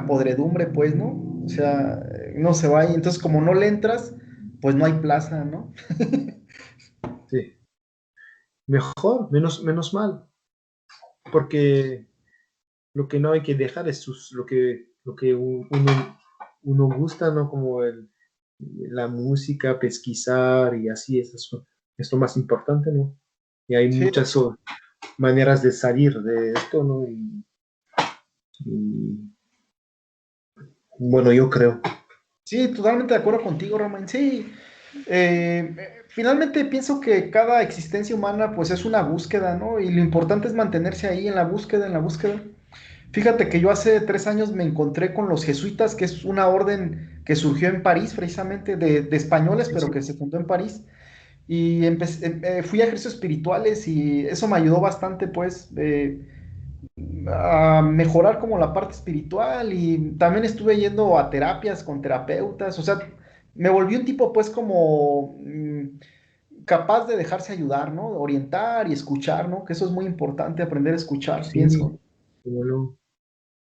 podredumbre, pues, ¿no? O sea, no se va ahí, entonces como no le entras, pues no hay plaza, ¿no? Sí. Mejor, menos mal, porque lo que no hay que dejar es lo que uno gusta, ¿no? Como la música, pesquisar y así, es lo más importante, ¿no? Y hay Sí, muchas maneras de salir de esto, ¿no? Y, bueno, yo creo. sí, totalmente de acuerdo contigo, Romain. Sí, finalmente pienso que cada existencia humana pues es una búsqueda, ¿no? Y lo importante es mantenerse ahí en la búsqueda, en la búsqueda. Fíjate que yo hace 3 años me encontré con los jesuitas, que es una orden que surgió en París, precisamente de españoles, Sí, pero sí, que se fundó en París. Y fui a ejercicios espirituales y eso me ayudó bastante, pues, a mejorar como la parte espiritual y también estuve yendo a terapias con terapeutas, o sea, me volví un tipo, pues, como capaz de dejarse ayudar, ¿no? Orientar y escuchar, ¿no? Que eso es muy importante, aprender a escuchar, sí, pienso. cómo no.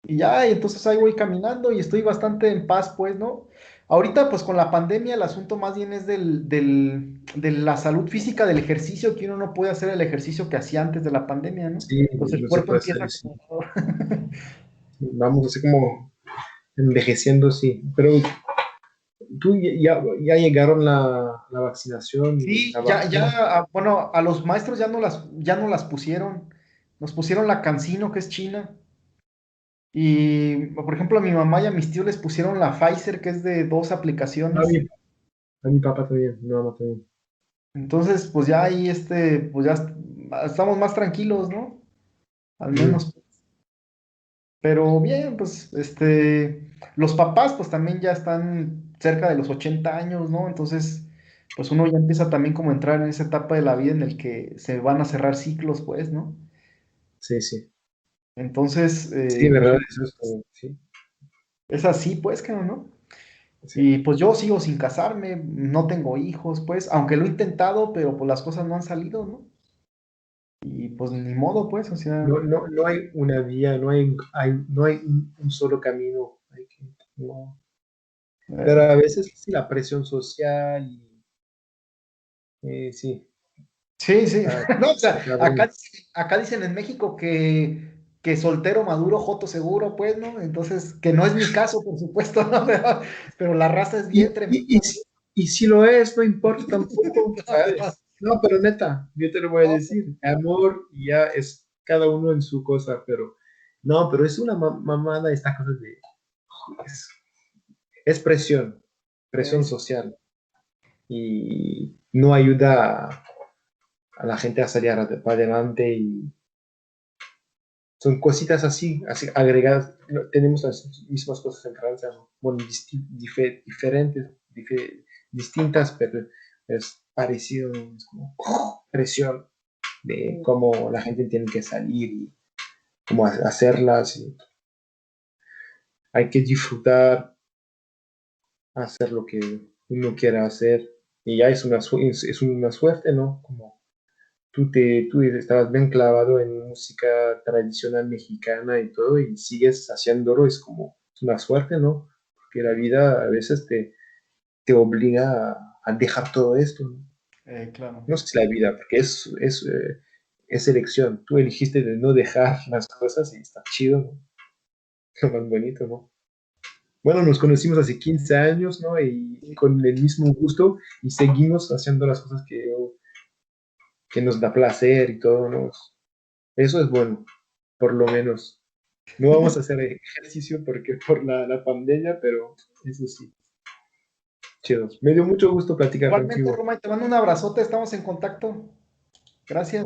Y ya, y entonces ahí voy caminando y estoy bastante en paz, pues, ¿no? Ahorita, pues con la pandemia, el asunto más bien es de la salud física, del ejercicio, que uno no puede hacer el ejercicio que hacía antes de la pandemia, ¿no? Sí, Entonces el no se cuerpo puede hacer empieza eso. como... Vamos así como envejeciendo, sí. Pero tú ya llegaron la vaccinación, Sí, la ya, vacuna. bueno, a los maestros ya no las pusieron. Nos pusieron la CanSino, que es China. Y, por ejemplo, a mi mamá y a mis tíos les pusieron la Pfizer, que es de 2 A mi, aplicaciones. a mi papá también, mi mamá también. Entonces, pues ya ahí, pues ya estamos más tranquilos, ¿no? Al Mm, menos. Pero bien, pues, los papás, pues también ya están cerca de los 80 años, ¿no? Entonces, pues uno ya empieza también como a entrar en esa etapa de la vida en el que se van a cerrar ciclos, pues, ¿no? sí, sí. Entonces, Sí, pues verdad, eso es como, sí, es así, pues, que no. sí. Y pues yo sigo sin casarme, no tengo hijos, pues, aunque lo he intentado, pero pues las cosas no han salido, ¿no? Y pues ni modo, pues, o sea, No hay una vía, no hay un solo camino. No. Pero eh, a veces sí, la presión social sí, sí, sí. está, No, o está sea, cabrón. acá dicen en México que soltero, maduro, joto seguro, pues, ¿no? Entonces, que no es mi caso, por supuesto, ¿no? Pero la raza es Y, bien tremenda. y, y, si, y si lo es, no importa tampoco, ¿sabes? No, pero neta, yo te lo voy a No, decir, amor ya es cada uno en su cosa, pero no, pero es una mamada esta cosa es, es presión sí. social y no ayuda a la gente a salir para adelante y son cositas así agregadas. No, tenemos las mismas cosas en Francia, ¿no? Bueno, diferentes, distintas, pero es parecido, es como presión de cómo la gente tiene que salir y cómo hacerlas. Y hay que disfrutar, hacer lo que uno quiera hacer. Y ya es una suerte, ¿no? Como tú estabas bien clavado en música tradicional mexicana y todo, y sigues haciéndolo, es como es una suerte, ¿no? Porque la vida a veces te obliga a dejar todo esto, ¿no? Claro. No sé si la vida, porque es elección. Tú elegiste de no dejar las cosas y está chido, ¿no? Lo más bonito, ¿no? Bueno, nos conocimos hace 15 años, ¿no? Y Sí. con el mismo gusto y seguimos haciendo las cosas que nos da placer y todo, ¿no? Eso es bueno, por lo menos. No vamos a hacer ejercicio porque por la pandemia, pero eso sí, chido. Me dio mucho gusto platicar Igualmente, contigo. Roma, te mando un abrazote, estamos en contacto. Gracias.